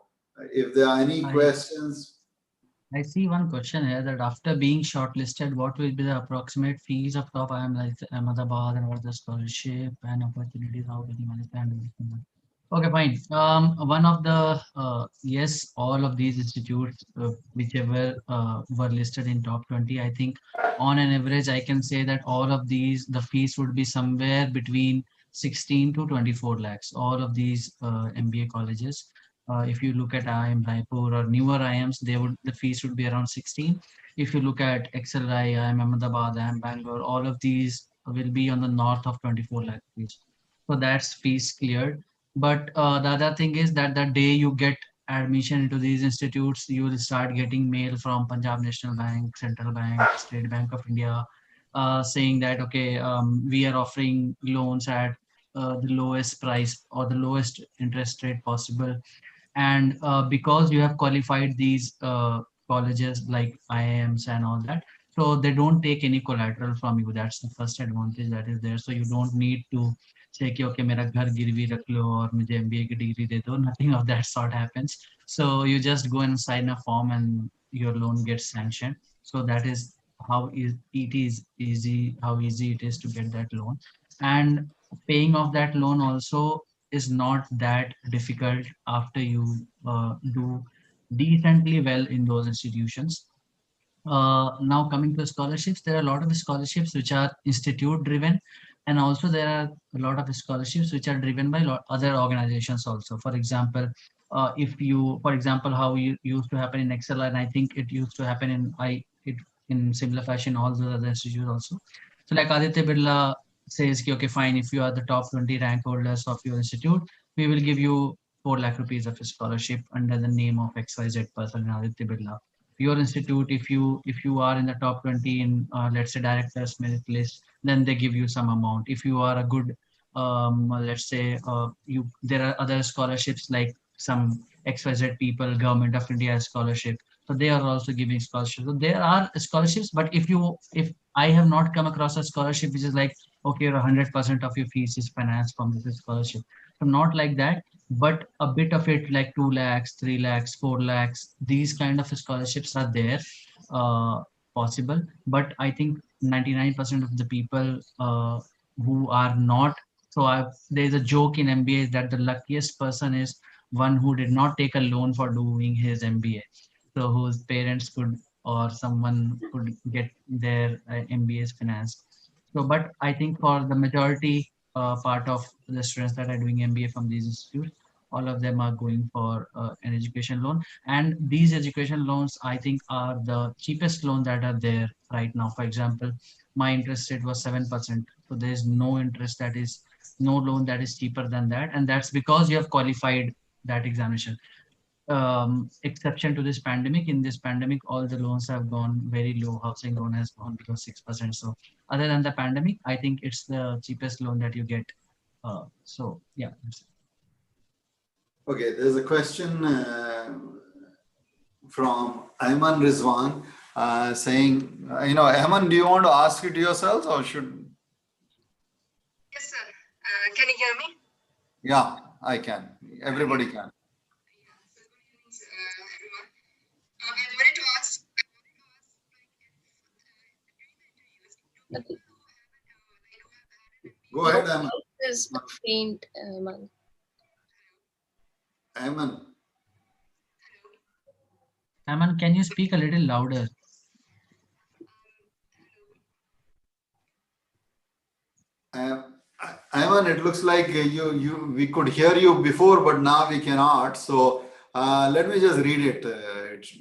if there are any questions. I see one question here, that after being shortlisted, what will be the approximate fees of top IIM like Ahmedabad, and what the scholarship and opportunities, how will you manage to handle this? Okay, fine. One of the yes, all of these institutes, whichever were listed in top 20, I think on an average, I can say that all of these, the fees would be somewhere between 16 to 24 lakhs. All of these MBA colleges. If you look at IIM Raipur or newer IIMs, the fees would be around 16. If you look at XLI, IIM Ahmedabad, IIM Bangalore, all of these will be on the north of 24 lakh fees. So that's fees cleared. But the other thing is that the day you get admission into these institutes, you will start getting mail from Punjab National Bank, Central Bank, State Bank of India, saying that, okay, we are offering loans at the lowest price or the lowest interest rate possible. And because you have qualified these colleges like IIMs and all that, so they don't take any collateral from you. That's the first advantage that is there. So you don't need to say कि okay मेरा घर गिरवी रख लो और मुझे MBA की degree दे दो. Nothing of that sort happens. So you just go and sign a form and your loan gets sanctioned. So that is how it is easy, how easy it is to get that loan. And paying off that loan also is not that difficult after you do decently well in those institutions. Now coming to scholarships, there are a lot of scholarships which are institute driven, and also there are a lot of scholarships which are driven by other organizations also. For example, if you, for example, how you used to happen in Excel, and I think it used to happen in similar fashion all the other institutes also. So like Aditya Birla says, okay, fine, if you are the top 20 rank holders of your institute, we will give you 4 lakh rupees of a scholarship under the name of XYZ person in Aditya Birla. Your institute, if you are in the top 20 in let's say directors merit list, then they give you some amount. If you are a good let's say you there are other scholarships like some XYZ people, government of India scholarship, so they are also giving scholarships. So there are scholarships, but if I have not come across a scholarship which is like, okay, your 100% of your fees is financed from this scholarship. So not like that, but a bit of it like 2 lakhs, 3 lakhs, 4 lakhs, these kind of scholarships are there, uh, possible. But I think 99% of the people who are not, so there's a joke in MBA that the luckiest person is one who did not take a loan for doing his MBA. So whose parents could or someone could get their MBAs financed. So, but I think for the majority part of the students that are doing MBA from these institutes, all of them are going for an education loan. And these education loans, I think, are the cheapest loan that are there right now. For example, my interest rate was 7%. So there is no interest that is, no loan that is cheaper than that. And that's because you have qualified that examination. Exception to this pandemic. In this pandemic, all the loans have gone very low. Housing loan has gone below 6%. So other than the pandemic, I think it's the cheapest loan that you get. So yeah. Okay, there's a question from Ayman Rizwan saying, Ayman, do you want to ask it yourself or should? Yes, sir. Can you hear me? Yeah, I can. Everybody can. Everyone. I wanted to ask. Go ahead, Ayman. Is faint, man. Ayman. Aman, can you speak a little louder? Ayman, it looks like we could hear you before, but now we cannot. So let me just read it. It's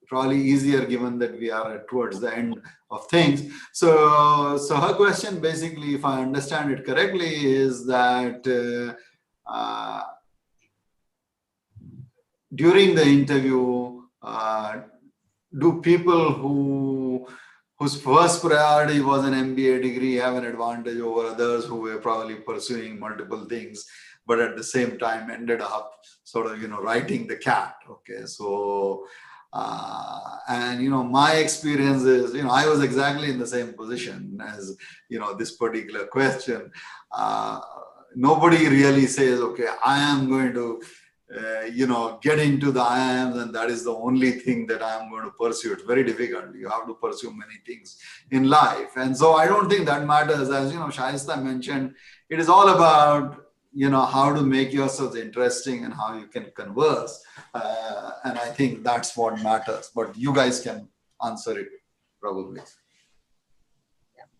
probably easier given that we are towards the end of things. So her question basically, if I understand it correctly, is that during the interview, do people whose first priority was an MBA degree have an advantage over others who were probably pursuing multiple things, but at the same time ended up sort of, writing the CAT. Okay, so, and, my experience is, I was exactly in the same position as, this particular question. Nobody really says, okay, I am going to get into the IIMs and that is the only thing that I am going to pursue. It's very difficult. You have to pursue many things in life. And so I don't think that matters. As Shaista mentioned, it is all about how to make yourselves interesting and how you can converse. And I think that's what matters. But you guys can answer it probably.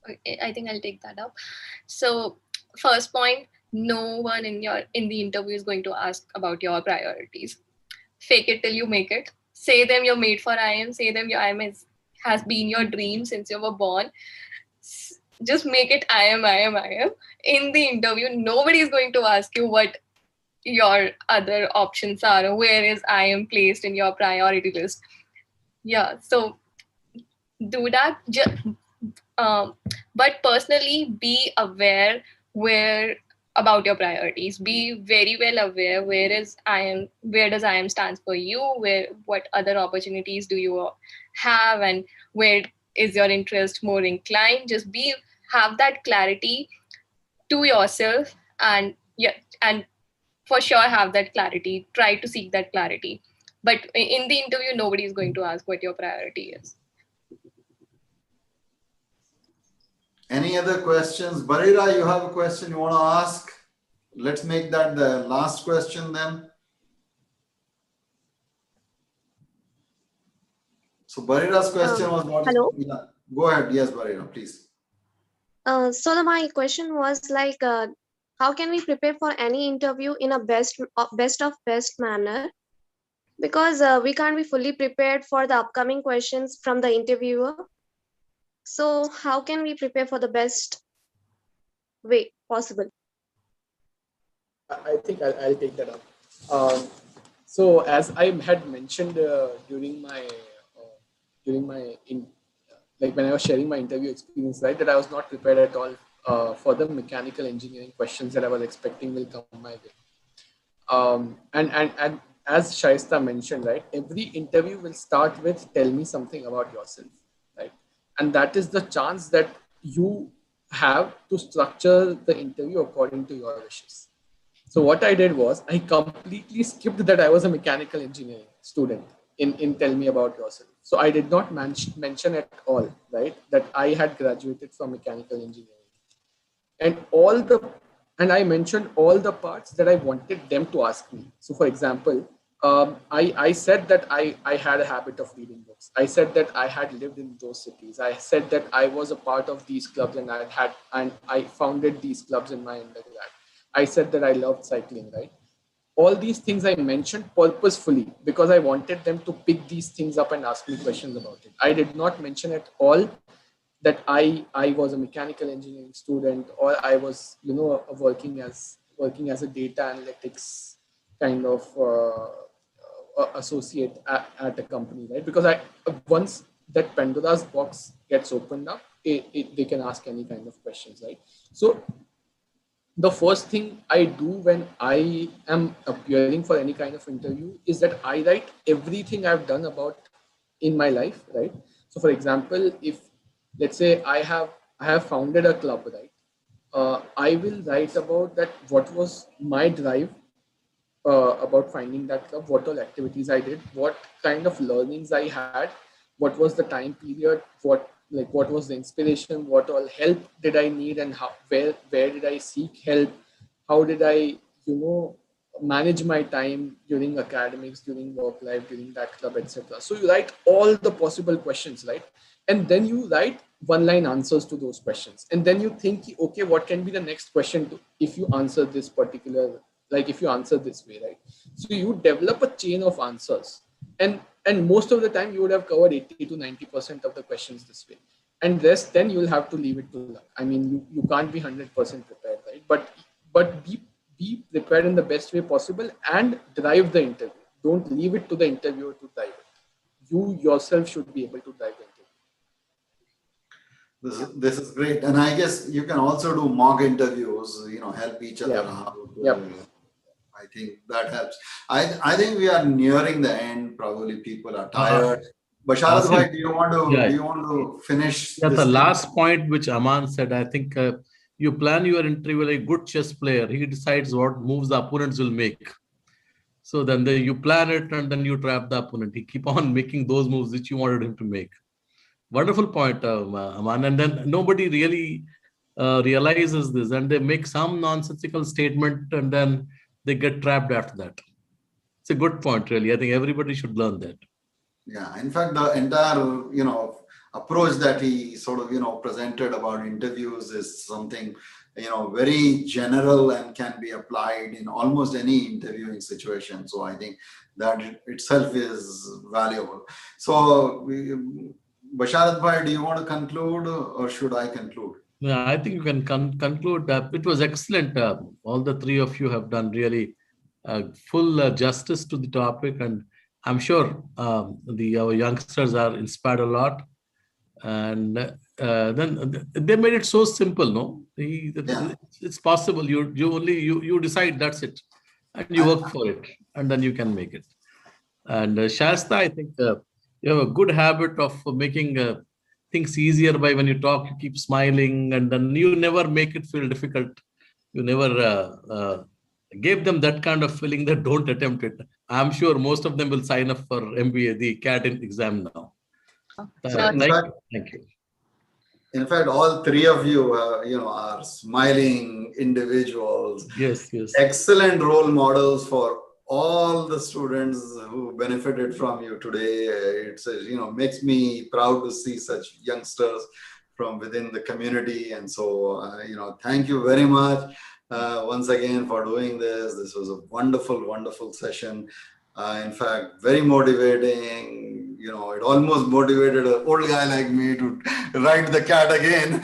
Okay, I think I'll take that up. So first point, no one in the interview is going to ask about your priorities. Fake it till you make it. Say them you're made for IIM. Say them your IIM has been your dream since you were born. Just make it IIM. In the interview, nobody is going to ask you what your other options are or where is IIM placed in your priority list. Yeah, so do that. But personally, be aware about your priorities. Be very well aware where does IIM stands for you, what other opportunities do you have, and where is your interest more inclined. Just have that clarity to yourself, and for sure have that clarity. Try to seek that clarity. But in the interview, nobody is going to ask what your priority is. Any other questions? Barira, you have a question you want to ask? Let's make that the last question then. So Barira's question was what? Hello. Yeah. Go ahead. Yes, Barira, please. So my question was like, how can we prepare for any interview in a best of best manner? Because we can't be fully prepared for the upcoming questions from the interviewer. So how can we prepare for the best way possible? I think I'll take that up. So as I had mentioned during my when I was sharing my interview experience, right, that I was not prepared at all for the mechanical engineering questions that I was expecting will come my way. And as Shaista mentioned, right, every interview will start with tell me something about yourself, right? And that is the chance that you have to structure the interview according to your wishes. So what I did was I completely skipped that I was a mechanical engineering student in tell me about yourself. So I did not mention at all, right, that I had graduated from mechanical engineering. And I mentioned all the parts that I wanted them to ask me. So for example, I said that I had a habit of reading books. I said that I had lived in those cities. I said that I was a part of these clubs and I founded these clubs in my undergrad. I said that I loved cycling, right? All these things I mentioned purposefully because I wanted them to pick these things up and ask me questions about it. I did not mention at all that I was a mechanical engineering student or I was, working as a data analytics kind of associate at a company, right? Because once that Pandora's box gets opened up, they can ask any kind of questions, right? So the first thing I do when I am appearing for any kind of interview is that I write everything I've done about in my life, right? So for example, if let's say I have founded a club, right? I will write about that, what was my drive about finding that club, what all activities I did, what kind of learnings I had, what was the time period, what was the inspiration, what all help did I need, and where did I seek help, how did I manage my time during academics, during work life, during that club, etc. So you write all the possible questions, right? And then you write one-line answers to those questions, and then you think, okay, what can be the next question if you answer this particular, if you answer this way, right? So you develop a chain of answers, and most of the time you would have covered 80 to 90% of the questions this way, and rest then you will have to leave it to luck. I mean, you can't be 100% prepared, right? But be prepared in the best way possible and drive the interview. Don't leave it to the interviewer to drive it. You yourself should be able to drive the interview. This is great, and I guess you can also do mock interviews. Help each other out. Yep. I think that helps. I think we are nearing the end. Probably people are tired. Basharat bhai, do you want to finish? Yeah, the last point which Aman said, I think you plan your interview like a good chess player. He decides what moves the opponents will make. So then you plan it and then you trap the opponent. He keep on making those moves which you wanted him to make. Wonderful point, Aman. And then nobody really realizes this, and they make some nonsensical statement, and then they get trapped after that. It's a good point, really. I think everybody should learn that. Yeah, in fact, the entire, approach that he sort of, presented about interviews is something, very general and can be applied in almost any interviewing situation. So I think that itself is valuable. So, Basharat Bhai, do you want to conclude or should I conclude? Yeah, I think you can conclude. It was excellent. All the three of you have done really full justice to the topic, and I'm sure our youngsters are inspired a lot. And then they made it so simple. No, it's possible. You decide. That's it, and you work for it, and then you can make it. And Shasta, I think you have a good habit of making things easier by when you talk, you keep smiling, and then you never make it feel difficult. You never gave them that kind of feeling that don't attempt it. I'm sure most of them will sign up for MBA, the CAT exam now. Thank you. In fact, all three of you, are smiling individuals. Yes, yes. Excellent role models for all the students who benefited from you today. It's, makes me proud to see such youngsters from within the community. And so, thank you very much once again for doing this. This was a wonderful, wonderful session. In fact, very motivating. It almost motivated an old guy like me to write the CAT again.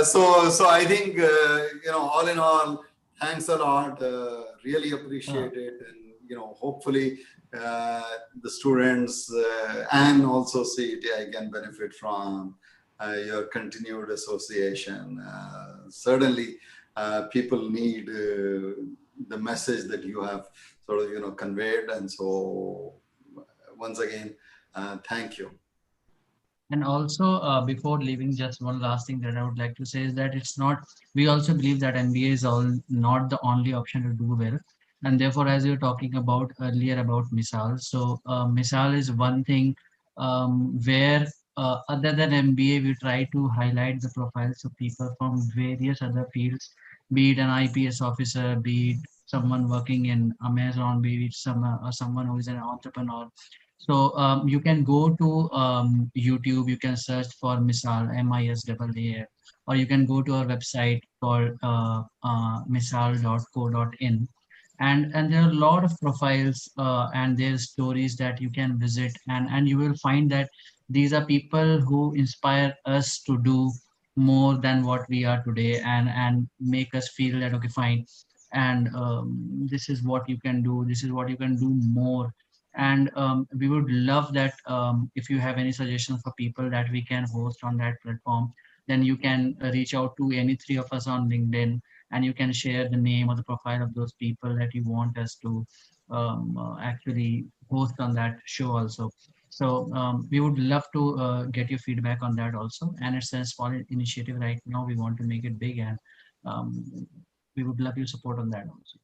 So I think, all in all, thanks a lot. Really appreciate it. And, hopefully the students and also CETI can benefit from your continued association. Certainly, people need the message that you have sort of, conveyed. And so once again, thank you. And also, before leaving, just one last thing that I would like to say is that it's not, we also believe that MBA is not the only option to do well. And therefore, as you were talking about earlier about Misal, so Misal is one thing where other than MBA, we try to highlight the profiles of people from various other fields, be it an IPS officer, be it someone working in Amazon, be it someone who is an entrepreneur. So you can go to YouTube, you can search for Misal, MISAA, or you can go to our website called misal.co.in. And there are a lot of profiles and there's stories that you can visit, and you will find that these are people who inspire us to do more than what we are today, and make us feel that, okay, fine, and this is what you can do, this is what you can do more. And we would love that if you have any suggestions for people that we can host on that platform, then you can reach out to any three of us on LinkedIn, and you can share the name or the profile of those people that you want us to actually host on that show also. So we would love to get your feedback on that also. And it's a small initiative right now. We want to make it big, and we would love your support on that also.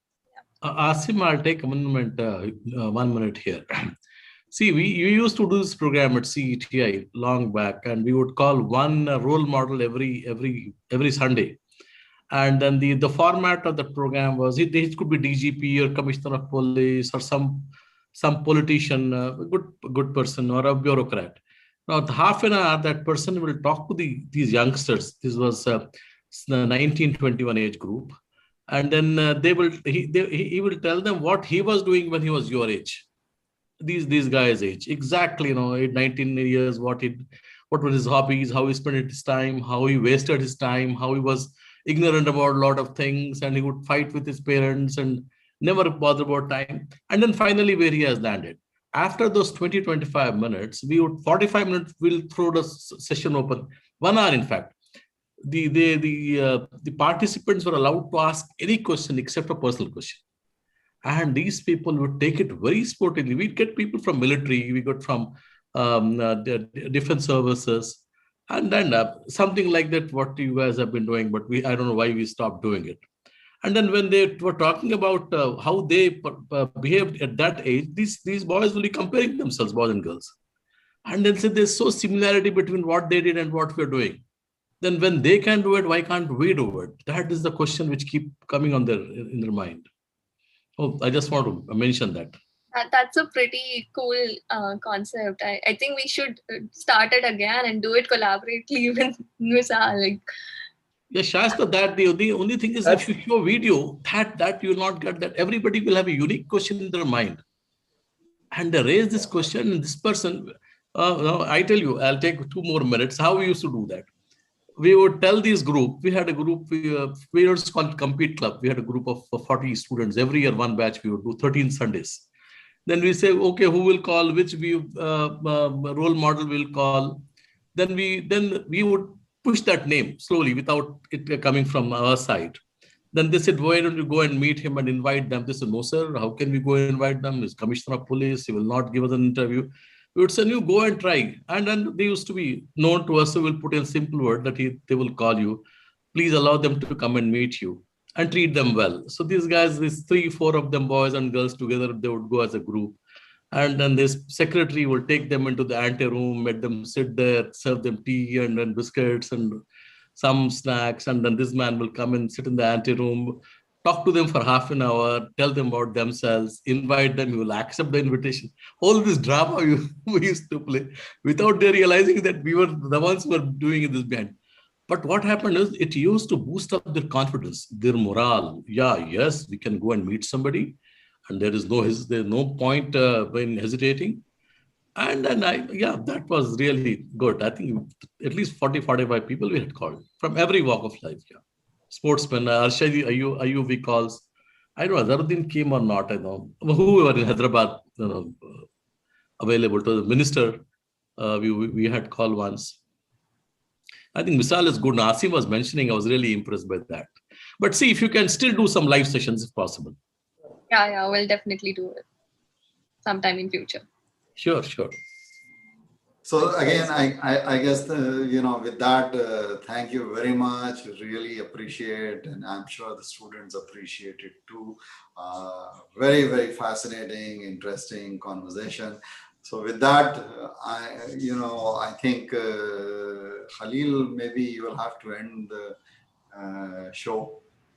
Asim, I'll take 1 minute here. See, we used to do this program at CETI long back, and we would call one role model every Sunday. And then the format of the program was it could be DGP or Commissioner of Police or some politician, a good person or a bureaucrat. Now, half an hour, that person will talk to these youngsters. This was the 19-21 age group. And then he will tell them what he was doing when he was your age, these guys' age, exactly, 19 years, what were his hobbies, how he spent his time, how he wasted his time, how he was ignorant about a lot of things, and he would fight with his parents and never bother about time. And then finally where he has landed. After those 20-25 minutes, 45 minutes, we'll throw the session open, 1 hour in fact. The participants were allowed to ask any question except a personal question. And these people would take it very sportively. We'd get people from military, we got from the defense services, and then something like that, what you guys have been doing, but I don't know why we stopped doing it. And then when they were talking about how they behaved at that age, these boys will be comparing themselves, boys and girls. And then say there's so similarity between what they did and what we're doing. then when they can do it, why can't we do it? That is the question which keep coming on in their mind. Oh, I just want to mention that. That's a pretty cool concept. I think we should start it again and do it collaboratively with Misal. Like, yeah, Shasta, that the only thing is if you show video, that you will not get that. Everybody will have a unique question in their mind. And they raise this question, and this person, no, I tell you, I'll take 2 more minutes. How we used to do that? We would tell this group, we had a group, we was called Compete Club. We had a group of 40 students. Every year, one batch, we would do 13 Sundays. Then we say, okay, who will call, which role model will call. Then we would push that name slowly without it coming from our side. Then they said, why don't you go and meet him and invite them? They said, no, sir, how can we go and invite them? He's commissioner of police. He will not give us an interview. We would say, you go and try. And then they used to be known to us. So we'll put in a simple word that they will call you. Please allow them to come and meet you and treat them well. So these guys, these 3-4 of them, boys and girls together, they would go as a group. And then this secretary will take them into the ante room, make them sit there, serve them tea and then biscuits and some snacks. And then this man will come and sit in the ante room, talk to them for half an hour, tell them about themselves, invite them, you will accept the invitation. All this drama we used to play without they realizing that we were the ones who were doing this behind. But what happened is it used to boost up their confidence, their morale. Yeah, yes, we can go and meet somebody. And there's no point in hesitating. And then that was really good. I think at least 40, 45 people we had called from every walk of life. Yeah. Sportsmen, Arshadi, Ayubi calls. I don't know, Zaruddin came or not, I know. Who were in Hyderabad, available to the minister, we had called once. I think Misal is good. Nasim was mentioning, I was really impressed by that. But see, if you can still do some live sessions if possible. Yeah, we'll definitely do it sometime in future. Sure. So again, I guess, with that, thank you very much. Really appreciate, and I'm sure the students appreciate it too. Very, very fascinating, interesting conversation. So with that, I think Khalil, maybe you will have to end the show.